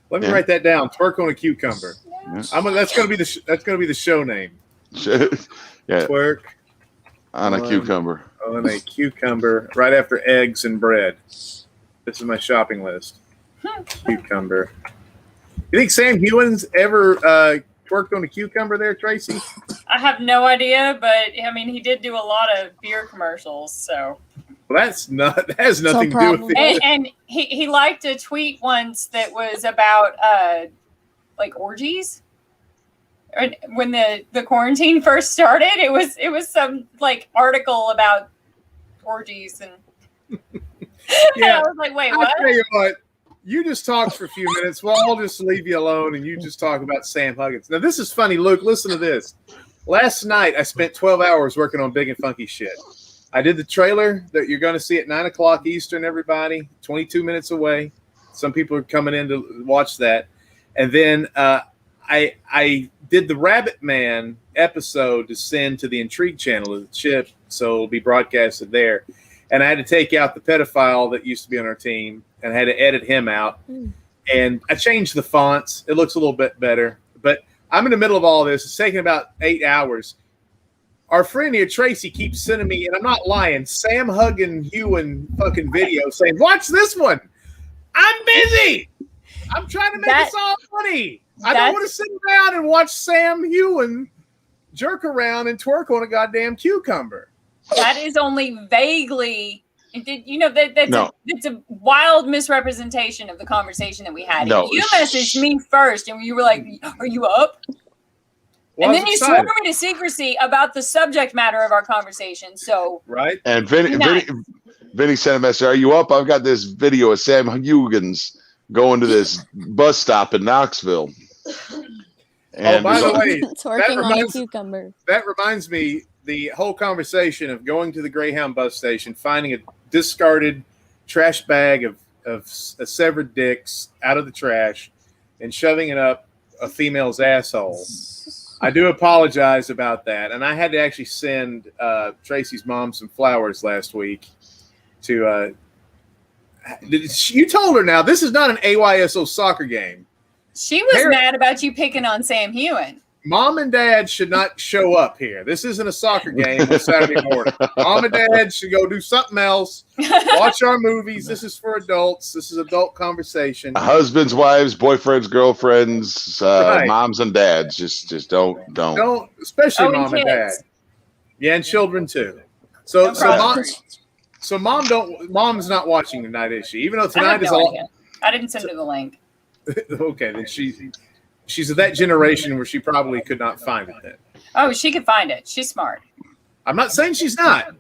Speaker 1: Let me write that down. Twerk on a cucumber. Yeah. That's going to be the show name. Twerk
Speaker 3: on a cucumber.
Speaker 1: On a cucumber, right after eggs and bread. This is my shopping list. Cucumber. You think Sam Hewen's ever twerked on a cucumber there, Tracy?
Speaker 2: I have no idea, but I mean, he did do a lot of beer commercials, so.
Speaker 1: Well, that has nothing to do with it.
Speaker 2: And he liked a tweet once that was about like orgies. When the quarantine first started, it was some like article about orgies and. And I was like, wait, what?
Speaker 1: I'll tell you what. You just talked for a few minutes. Well, I'll just leave you alone, and you just talk about Sam Huggins. Now, this is funny, Luke. Listen to this. Last night, I spent 12 hours working on Big and Funky Shit. I did the trailer that you're going to see at 9 o'clock Eastern, everybody, 22 minutes away. Some people are coming in to watch that. And then I did the Rabbit Man episode to send to the Intrigue channel of the Chip, so it'll be broadcasted there. And I had to take out the pedophile that used to be on our team and had to edit him out. And I changed the fonts. It looks a little bit better. But I'm in the middle of all this. It's taking about 8 hours. Our friend here, Tracy, keeps sending me, and I'm not lying, Sam Hewen fucking video saying, watch this one. I'm busy. I'm trying to make this all funny. I don't want to sit around and watch Sam Hewen jerk around and twerk on a goddamn cucumber.
Speaker 2: That is only vaguely, that's a wild misrepresentation of the conversation that we had.
Speaker 3: No,
Speaker 2: you messaged me first, and you were like, "Are you up?" Well, and then you swore me to secrecy about the subject matter of our conversation. So
Speaker 1: right,
Speaker 3: and Vinny sent a message. Are you up? I've got this video of Sam Huggins going to this bus stop in Knoxville.
Speaker 1: And by the way,
Speaker 5: twerking on a cucumber.
Speaker 1: That reminds me. The whole conversation of going to the Greyhound bus station, finding a discarded trash bag of severed dicks out of the trash and shoving it up a female's asshole. I do apologize about that. And I had to actually send Tracy's mom some flowers last week to you told her now, this is not an AYSO soccer game.
Speaker 2: She was mad about you picking on Sam Hewen.
Speaker 1: Mom and Dad should not show up here. This isn't a soccer game on Saturday morning. Mom and Dad should go do something else. Watch our movies. This is for adults. This is adult conversation.
Speaker 3: Husbands, wives, boyfriends, girlfriends, moms and dads. Just don't.
Speaker 1: Especially mom and dad. Yeah, and children too. So mom's not watching tonight, is she? Even though tonight is all.
Speaker 2: I didn't send her the link.
Speaker 1: Okay, then she's of that generation where she probably could not find it then.
Speaker 2: Oh, she could find it. She's smart.
Speaker 1: I'm not saying she's not.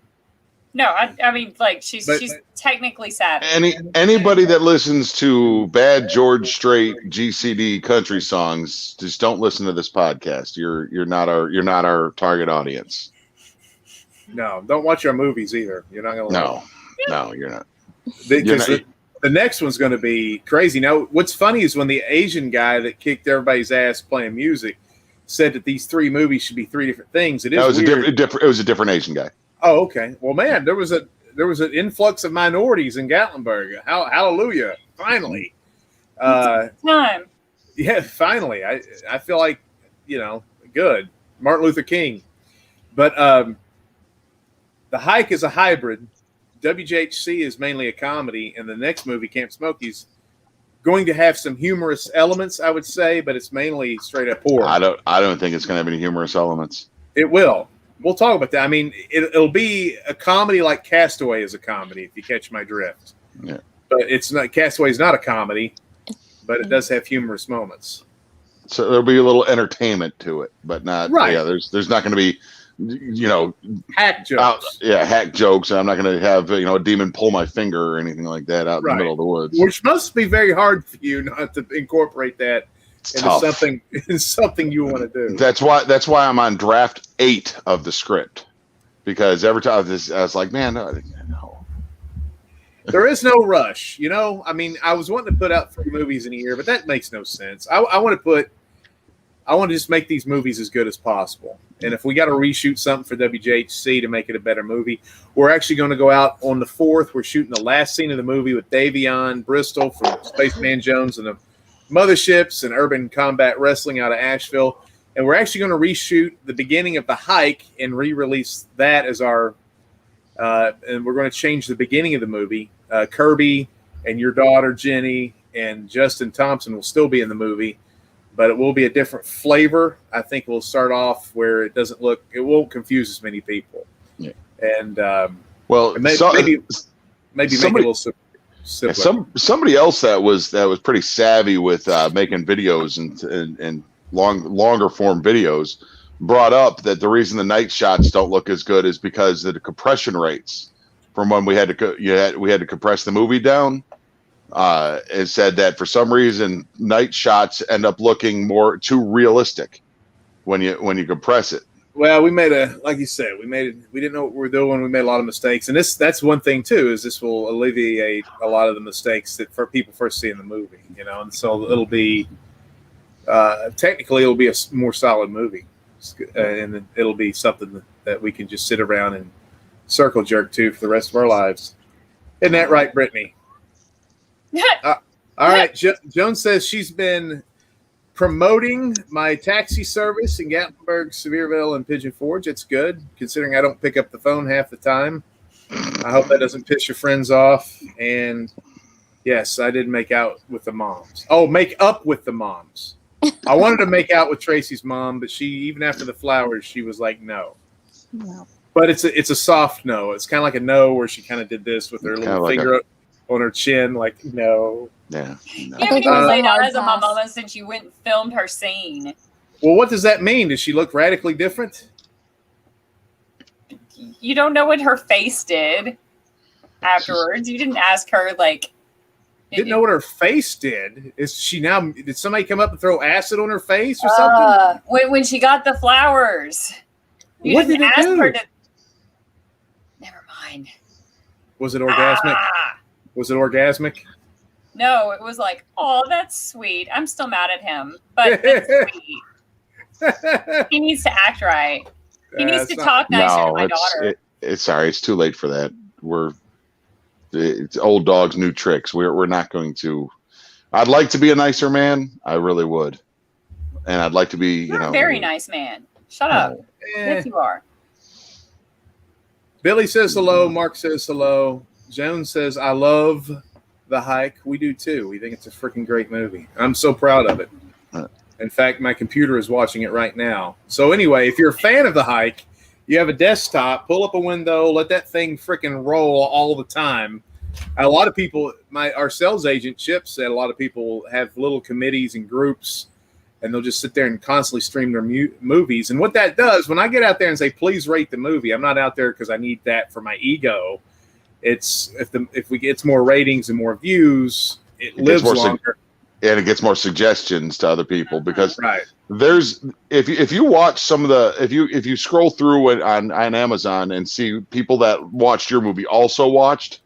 Speaker 2: No, I mean, like, she's technically savvy.
Speaker 3: Anybody that listens to bad George Strait GCD country songs, just don't listen to this podcast. You're not our target audience.
Speaker 1: No, don't watch our movies either. You're not gonna.
Speaker 3: No, you're not.
Speaker 1: The next one's going to be crazy. Now, what's funny is when the Asian guy that kicked everybody's ass playing music said that these three movies should be three different things. It was
Speaker 3: it was a different Asian guy.
Speaker 1: Oh, okay. Well, man, there was an influx of minorities in Gatlinburg. Hallelujah! Finally,
Speaker 2: time.
Speaker 1: Yeah, finally. I feel like good. Martin Luther King, but The Hike is a hybrid. WJHC is mainly a comedy, and the next movie, Camp Smokey, is going to have some humorous elements, I would say, but it's mainly straight up horror.
Speaker 3: I don't think it's going to have any humorous elements.
Speaker 1: It will. We'll talk about that. I mean, it'll be a comedy like Castaway is a comedy, if you catch my drift.
Speaker 3: Yeah.
Speaker 1: But it's not. Castaway is not a comedy, but it does have humorous moments.
Speaker 3: So there'll be a little entertainment to it, but not.
Speaker 1: Right.
Speaker 3: Yeah. There's not going to be.
Speaker 1: Hack jokes.
Speaker 3: Hack jokes. I'm not going to have a demon pull my finger or anything like that out in the middle of the woods.
Speaker 1: Which must be very hard for you not to incorporate that into something you want to do.
Speaker 3: That's why I'm on draft 8 of the script, because every time I was like, man, no.
Speaker 1: There is no rush. I mean, I was wanting to put out 3 movies in a year, but that makes no sense. I want to just make these movies as good as possible. And if we got to reshoot something for WJHC to make it a better movie, we're actually going to go out on the 4th. We're shooting the last scene of the movie with Davion Bristol from Spaceman Jones and the Motherships and Urban Combat Wrestling out of Asheville. And we're actually going to reshoot the beginning of The Hike and re-release that as our and we're going to change the beginning of the movie. Kirby and your daughter, Jenny, and Justin Thompson will still be in the movie, but it will be a different flavor. I think we'll start off where it won't confuse as many people. Yeah. And maybe make it a little simpler.
Speaker 3: Somebody else that was pretty savvy with making videos and longer form videos brought up that the reason the night shots don't look as good is because of the compression rates from when we had to compress the movie down. It said that for some reason night shots end up looking too realistic when you compress it.
Speaker 1: Well, like you said, we didn't know what we were doing. We made a lot of mistakes, and that's one thing too. Is this will alleviate a lot of the mistakes that for people first see in the movie, and so it'll be technically it'll be a more solid movie, and it'll be something that we can just sit around and circle jerk to for the rest of our lives. Isn't that right, Brittany? All right. Joan says she's been promoting my taxi service in Gatlinburg, Sevierville, and Pigeon Forge. It's good, considering I don't pick up the phone half the time. I hope that doesn't piss your friends off. And yes, I did make out with the moms. Oh, make up with the moms. I wanted to make out with Tracy's mom, but even after the flowers, she was like, no. But it's a soft no. It's kind of like a no where she kind of did this with her little finger up on her chin, like no.
Speaker 3: Yeah.
Speaker 2: You haven't even laid eyes on my mama since you went and filmed her scene.
Speaker 1: Well, what does that mean? Does she look radically different?
Speaker 2: You don't know what her face did afterwards. You didn't ask her, like.
Speaker 1: Didn't know what her face did. Did somebody come up and throw acid on her face or something?
Speaker 2: When she got the flowers.
Speaker 1: What did it do?
Speaker 2: Her to. Never mind.
Speaker 1: Was it orgasmic? Was it orgasmic?
Speaker 2: No, it was like, oh, that's sweet. I'm still mad at him, but that's sweet. He needs to act right. He needs to talk nicer to my daughter.
Speaker 3: It's too late for that. It's old dogs, new tricks. We're not going to I'd like to be a nicer man. I really would. And I'd like to be,
Speaker 2: You're a very nice man. Shut up. Yes, you are.
Speaker 1: Billy says hello. Mark says hello. Joan says, I love The Hike. We do too. We think it's a freaking great movie. I'm so proud of it. In fact, my computer is watching it right now. So anyway, if you're a fan of The Hike, you have a desktop, pull up a window, let that thing freaking roll all the time. A lot of people, our sales agent, Chip, said a lot of people have little committees and groups, and they'll just sit there and constantly stream their movies. And what that does, when I get out there and say, please rate the movie, I'm not out there because I need that for my ego. It's if we get more ratings and more views, it lives longer.
Speaker 3: And it gets more suggestions to other people because there's if you watch some of the if you scroll through it on Amazon and see people that watched your movie also watched,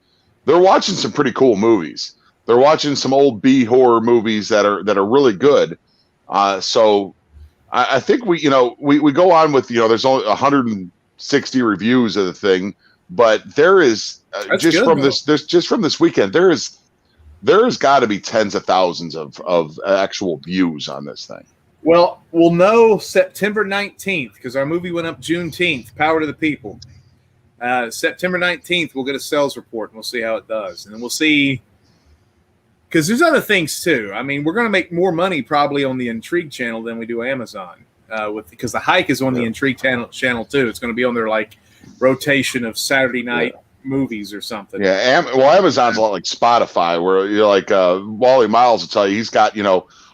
Speaker 3: they're watching some pretty cool movies. They're watching some old B horror movies that are really good. So I think we go on with there's only 160 reviews of the thing, but there is just from this weekend there's got to be tens of thousands of actual views on this thing.
Speaker 1: Well, we'll know September 19th because our movie went up Juneteenth. Power to the people. September 19th, we'll get a sales report and we'll see how it does, and then we'll see. Because there's other things too. I mean, we're going to make more money probably on the Intrigue channel than we do Amazon. Because The Hike is on the Intrigue channel too. It's going to be on their rotation of Saturday night movies or something.
Speaker 3: Yeah, Amazon's a lot like Spotify, where you're like Wally Miles will tell you he's got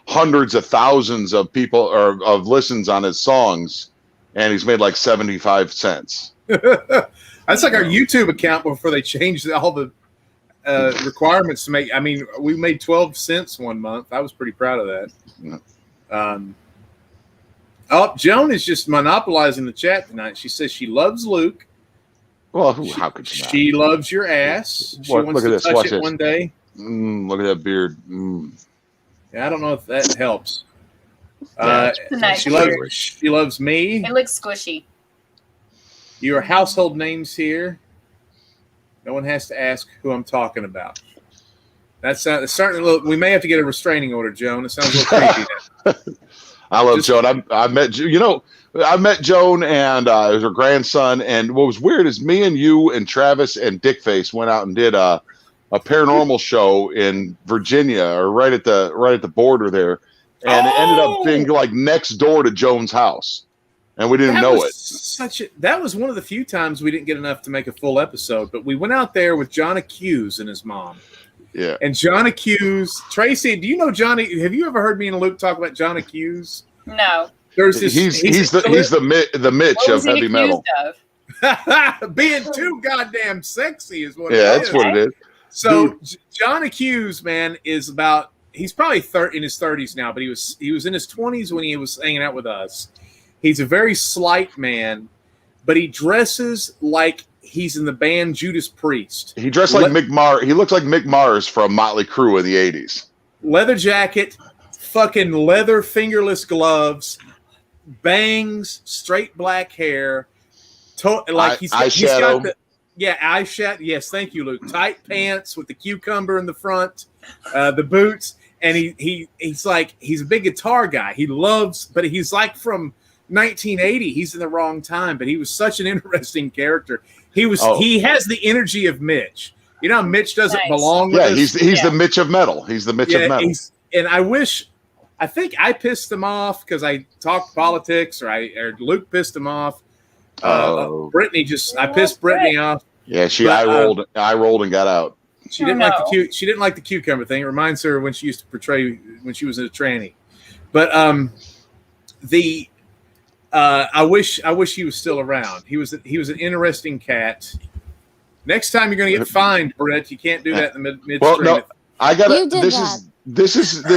Speaker 3: hundreds of thousands of people or of listens on his songs, and he's made like 75 cents.
Speaker 1: That's like our YouTube account before they changed all the requirements to make. I mean, we made 12 cents one month. I was pretty proud of that. Yeah. Joan is just monopolizing the chat tonight. She says she loves Luke.
Speaker 3: Well, how could she not?
Speaker 1: She loves your ass. She wants to touch it one day.
Speaker 3: Look at that beard.
Speaker 1: Yeah, I don't know if that helps.
Speaker 2: Nice
Speaker 1: she loves me.
Speaker 2: It looks squishy.
Speaker 1: Your household names here. No one has to ask who I'm talking about. That's starting to look. We may have to get a restraining order, Joan. It sounds a little creepy now.
Speaker 3: I love Joan. I met I met Joan and her grandson. And what was weird is me and you and Travis and Dickface went out and did a paranormal show in Virginia, or right at the border there, and it ended up being like next door to Joan's house, and we didn't know it.
Speaker 1: That was one of the few times we didn't get enough to make a full episode, but we went out there with John Accuse and his mom.
Speaker 3: Yeah.
Speaker 1: And John Accuse, Tracy, do you know Johnny? Have you ever heard me and Luke talk about John Accuse?
Speaker 2: No.
Speaker 1: There's this.
Speaker 3: He's the Mitch of heavy metal.
Speaker 1: Being too goddamn sexy is what.
Speaker 3: Yeah, that's what it is.
Speaker 1: So John Accuse, man, is he's probably in his 30s now, but he was in his 20s when he was hanging out with us. He's a very slight man, but he dresses like he's in the band Judas Priest.
Speaker 3: He dressed like Mick Mars. He looked like Mick Mars from Motley Crue in the 80s.
Speaker 1: Leather jacket, fucking leather fingerless gloves, bangs, straight black hair.
Speaker 3: Eyeshadow.
Speaker 1: Eyeshadow. Yes, thank you, Luke. Tight pants with the cucumber in the front, the boots, and he's a big guitar guy. But he's like from 1980. He's in the wrong time, but he was such an interesting character. He has the energy of Mitch. You know how Mitch doesn't belong with us?
Speaker 3: He's the Mitch of metal. He's the Mitch of metal.
Speaker 1: And I think I pissed him off because I talked politics, or Luke pissed him off. Brittany I pissed Brittany off.
Speaker 3: Yeah, I rolled and got out.
Speaker 1: She didn't like the cucumber thing. It reminds her when she used to portray when she was in a tranny. But I wish he was still around. He was an interesting cat. Next time you're going to get fined, Brett. You can't do that in the midstream.
Speaker 3: Well, no, I got to. This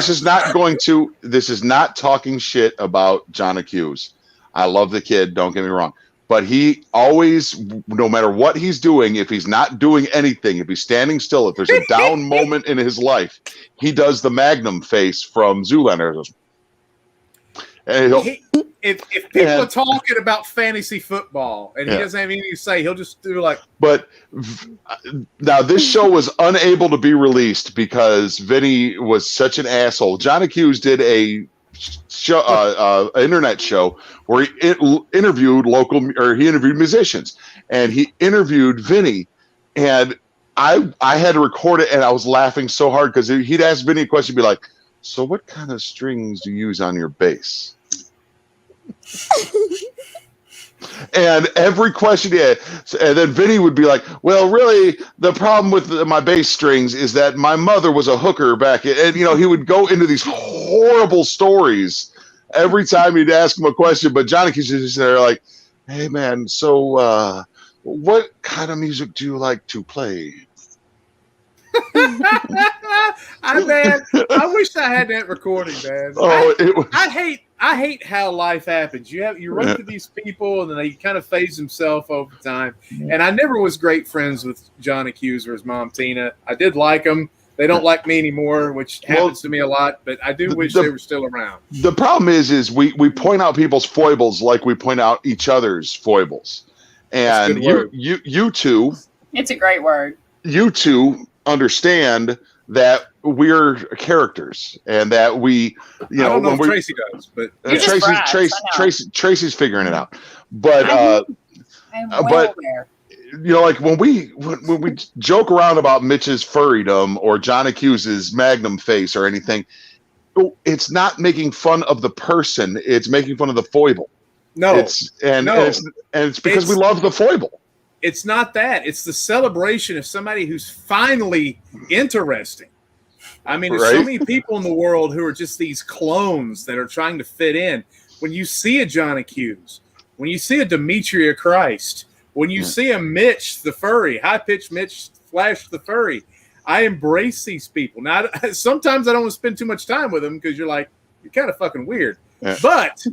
Speaker 3: is not going to. This is not talking shit about John Accuse. I love the kid. Don't get me wrong. But he always, no matter what he's doing, if he's not doing anything, if he's standing still, if there's a down moment in his life, he does the Magnum face from Zoolander.
Speaker 1: if people are talking about fantasy football and he doesn't have anything to say, he'll just do like.
Speaker 3: But now this show was unable to be released because Vinny was such an asshole. Johnny Hughes did a show, internet show where he interviewed musicians, and he interviewed Vinny, and I had to record it, and I was laughing so hard because he'd ask Vinny a question, be like, "So what kind of strings do you use on your bass?" And every question he had, and then Vinny would be like, "Well, really, the problem with my bass strings is that my mother was a hooker back," and he would go into these horrible stories every time he'd ask him a question. But Johnny was just there like, "Hey, man, so what kind of music do you like to play?"
Speaker 1: I wish I had that recording, man. I hate how life happens. You run into these people, and then they kind of phase themselves over time. And I never was great friends with John Hughes or his mom Tina. I did like them. They don't like me anymore, which happens to me a lot. But I do wish they were still around. The
Speaker 3: problem is we point out people's foibles like we point out each other's foibles. And you two.
Speaker 2: It's a great word.
Speaker 3: You two understand that we're characters and that we,
Speaker 1: I don't know if Tracy does, but
Speaker 3: Tracy's figuring it out. But like when we joke around about Mitch's furrydom or John Hughes' Magnum face or anything, it's not making fun of the person; it's making fun of the foible. It's because we love the foible.
Speaker 1: It's not that. It's the celebration of somebody who's finally interesting. I mean, there's so many people in the world who are just these clones that are trying to fit in. When you see a John Hughes, when you see a Demetria Christ, when you see a Mitch the furry, high-pitched Mitch Flash the furry, I embrace these people. Now, sometimes I don't want to spend too much time with them because you're kind of fucking weird. Yeah. But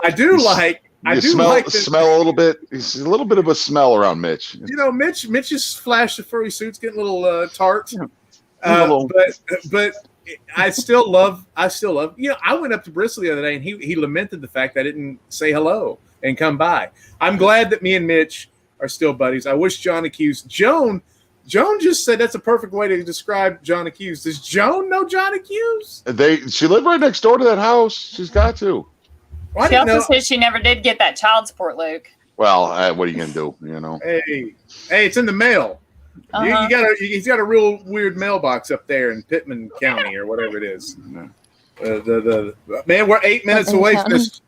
Speaker 1: I do like...
Speaker 3: smell a little bit. It's a little bit of a smell around Mitch.
Speaker 1: Mitch's Flash the furry suit's getting a little tart. But I still love. I went up to Bristol the other day, and he lamented the fact I didn't say hello and come by. I'm glad that me and Mitch are still buddies. I wish John Hughes. Joan just said that's a perfect way to describe John Hughes. Does Joan know John Hughes?
Speaker 3: She lived right next door to that house. She's got to.
Speaker 2: Well, she also said she never did get that child support, Luke.
Speaker 3: Well, what are you gonna do?
Speaker 1: Hey, it's in the mail. Uh-huh. He's got a real weird mailbox up there in Pittman County or whatever it is. Man, we're 8 minutes away from this.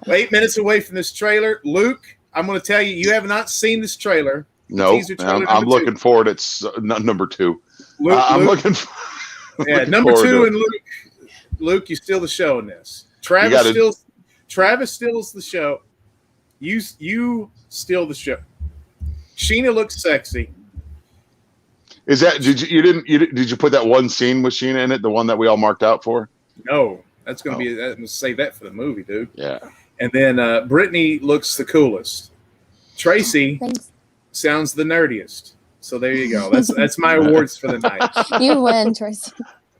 Speaker 1: 8 minutes away from this trailer, Luke. I'm going to tell you, you have not seen this trailer.
Speaker 3: No, I'm looking forward. It's number 2. I'm looking.
Speaker 1: Number 2 and Luke, you steal the show in this. Travis steals the show. You steal the show. Sheena looks sexy.
Speaker 3: Is that did you put that one scene with Sheena in it, the one that we all marked out for?
Speaker 1: No, that's going to be. I'm going to save that for the movie, dude.
Speaker 3: Yeah.
Speaker 1: And then Brittany looks the coolest. Tracy sounds the nerdiest. So there you go. That's my awards for the night.
Speaker 5: You win, Tracy.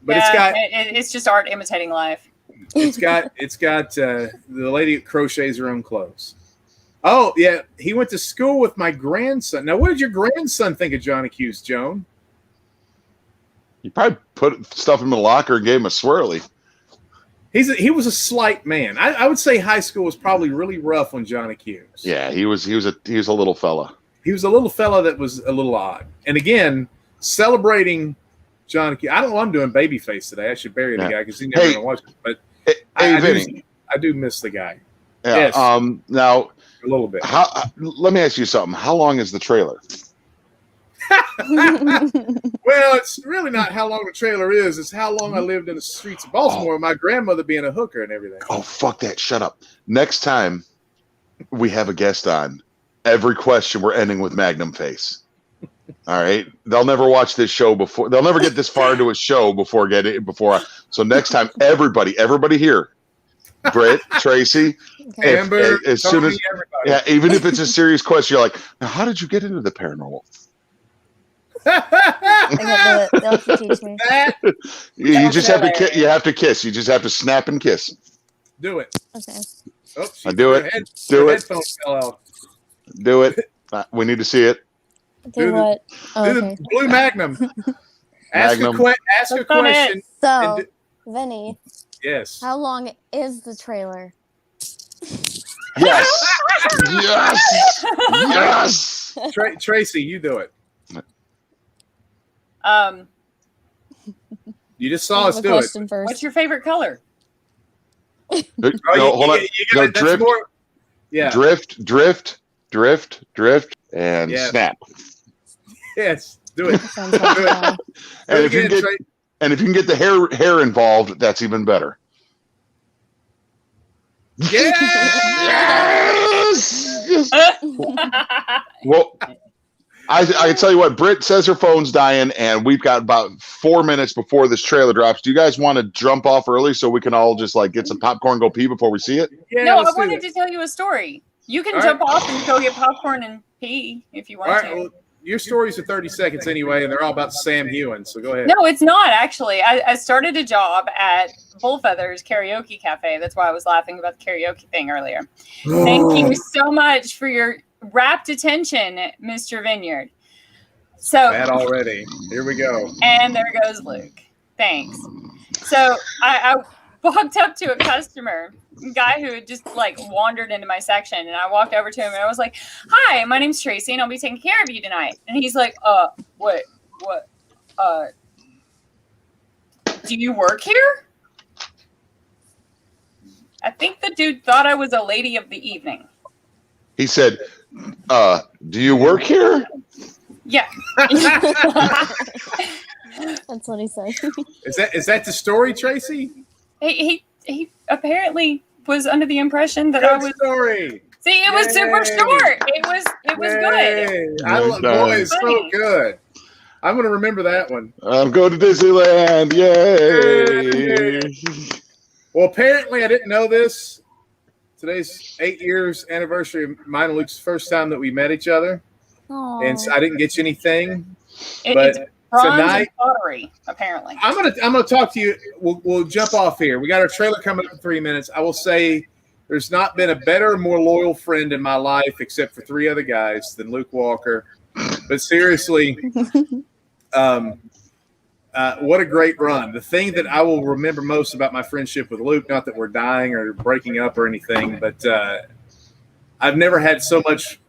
Speaker 1: But
Speaker 2: it's just art imitating life.
Speaker 1: It's got the lady that crochets her own clothes. Oh yeah, he went to school with my grandson. Now, what did your grandson think of John Hughes, Joan?
Speaker 3: You probably put stuff in the locker and gave him a swirly.
Speaker 1: He was a slight man. I would say high school was probably really rough on John Hughes.
Speaker 3: Yeah, he was a little fella.
Speaker 1: He was a little fella that was a little odd. And again, celebrating John Hughes. I don't know. I'm doing babyface today. I should bury the guy because he never gonna watch it. But I do miss the guy.
Speaker 3: Yeah. Yes. Now
Speaker 1: a little bit.
Speaker 3: Let me ask you something. How long is the trailer?
Speaker 1: Well, it's really not how long the trailer is. It's how long I lived in the streets of Baltimore with my grandmother being a hooker and everything.
Speaker 3: Oh, fuck that. Shut up. Next time we have a guest on, every question we're ending with Magnum face. All right. They'll never watch this show before. They'll never get this far into a show before. So next time, everybody here, Britt, Tracy,
Speaker 1: Amber,
Speaker 3: as soon as everybody. Even if it's a serious question, you're like, now, how did you get into the paranormal?
Speaker 5: They'll have to teach me.
Speaker 3: You just have to. You have to kiss. You just have to snap and kiss.
Speaker 1: Do it.
Speaker 5: Okay.
Speaker 1: Oh,
Speaker 3: I do it. Do it.
Speaker 1: Fell out.
Speaker 3: Do it. We need to see it.
Speaker 5: Do what? Oh,
Speaker 1: Do
Speaker 5: okay.
Speaker 1: the Blue Magnum. Ask
Speaker 3: Magnum.
Speaker 1: a question.
Speaker 5: So, Vinny,
Speaker 1: Yes.
Speaker 5: how long is the trailer?
Speaker 3: Yes. Yes. Yes.
Speaker 1: Tracy, you do it. You just saw us do it.
Speaker 5: First.
Speaker 2: What's your favorite color?
Speaker 3: No, hold on.
Speaker 1: Go
Speaker 3: drift.
Speaker 1: Yeah.
Speaker 3: Drift, and snap.
Speaker 1: Yes. Do it.
Speaker 5: Sounds like fun.
Speaker 3: And if you can get the hair involved, that's even better.
Speaker 1: Yes.
Speaker 3: Well, I tell you what, Britt says her phone's dying, and we've got about 4 minutes before this trailer drops. Do you guys want to jump off early so we can all just like get some popcorn, go pee before we see it?
Speaker 1: Yeah,
Speaker 2: no, I wanted to tell you a story. You can jump off and go get popcorn and pee if you want to.
Speaker 1: Well, your stories are 30 seconds anyway, and they're all about Sam Hewen, so go ahead.
Speaker 2: No, it's not actually. I started a job at Bullfeathers Karaoke Cafe. That's why I was laughing about the karaoke thing earlier. Thank you so much for your rapt attention, Mr. Vineyard. So
Speaker 1: bad already. Here we go.
Speaker 2: And there goes Luke. Thanks. So I walked up to a customer, a guy who had just like wandered into my section, and I walked over to him and I was like, "Hi, my name's Tracy, and I'll be taking care of you tonight." And he's like, what, do you work here?" I think the dude thought I was a lady of the evening.
Speaker 3: He said, "Do you work here?"
Speaker 2: Yeah.
Speaker 5: That's what he said.
Speaker 1: Is that the story, Tracy?
Speaker 2: He apparently was under the impression that
Speaker 1: Good
Speaker 2: I was.
Speaker 1: Story.
Speaker 2: See, it was super short. It was good.
Speaker 1: I love boys, so good. I'm gonna remember that one.
Speaker 3: I'm going to Disneyland. Yay!
Speaker 1: Well, apparently I didn't know this. Today's 8 years anniversary of mine and Luke's first time that we met each other.
Speaker 5: Aww.
Speaker 1: And so I didn't get you anything.
Speaker 2: It's bronze
Speaker 1: tonight,
Speaker 2: and pottery, apparently.
Speaker 1: I'm gonna talk to you. We'll jump off here. We got our trailer coming up in 3 minutes. I will say there's not been a better, more loyal friend in my life, except for 3 other guys, than Luke Walker. But seriously, what a great run. The thing that I will remember most about my friendship with Luke, not that we're dying or breaking up or anything, but I've never had so much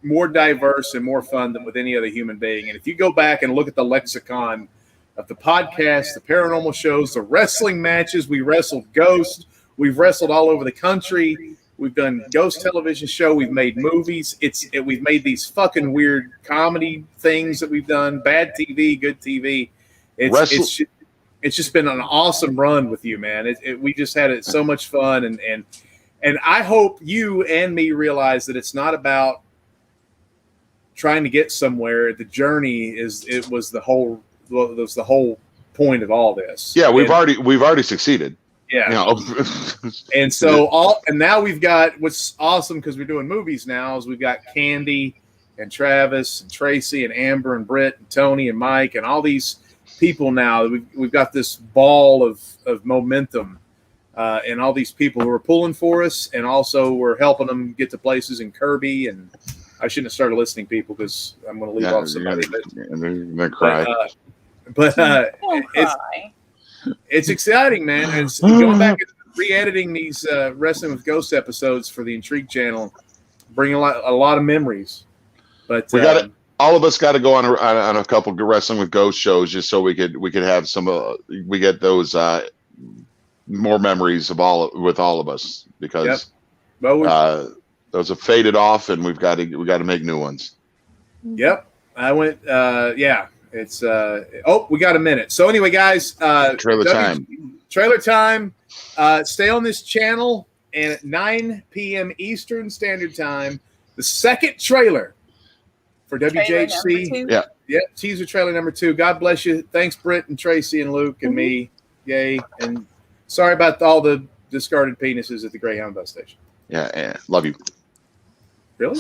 Speaker 1: more diverse and more fun than with any other human being. And if you go back and look at the lexicon of the podcast, the paranormal shows, the wrestling matches, we wrestled Ghost, we've wrestled all over the country, we've done Ghost television show, we've made movies, we've made these fucking weird comedy things that we've done, bad TV, good TV. It's just been an awesome run with you, man. We just had so much fun, and I hope you and me realize that it's not about trying to get somewhere. The journey was the whole point of all this.
Speaker 3: Yeah, we've already succeeded.
Speaker 1: Yeah.
Speaker 3: You know.
Speaker 1: And so now we've got, what's awesome because we're doing movies now, is we've got Candy and Travis and Tracy and Amber and Britt and Tony and Mike and all these people now. We've got this ball of momentum and all these people who are pulling for us, and also we're helping them get to places in Kirby. And I shouldn't have started listing people because I'm going to leave off somebody.
Speaker 3: And they cry.
Speaker 1: But it's exciting, man. And it's going back and re-editing these Wrestling with Ghosts episodes for the Intrigue channel, bringing a lot of memories. But
Speaker 3: we got all of us got to go on a couple of Wrestling with Ghosts shows just so we could have some. We get those more memories with all of us, because those have faded off, and we got to make new ones.
Speaker 1: Yep, I went. Yeah. It's we got a minute. So anyway, guys,
Speaker 3: trailer time.
Speaker 1: Stay on this channel, and at 9 p.m. Eastern Standard Time, the second trailer for WJHC. Teaser trailer number 2. God bless you. Thanks, Britt and Tracy and Luke and me. Yay. And sorry about all the discarded penises at the Greyhound bus station.
Speaker 3: Yeah, love you.
Speaker 1: Really?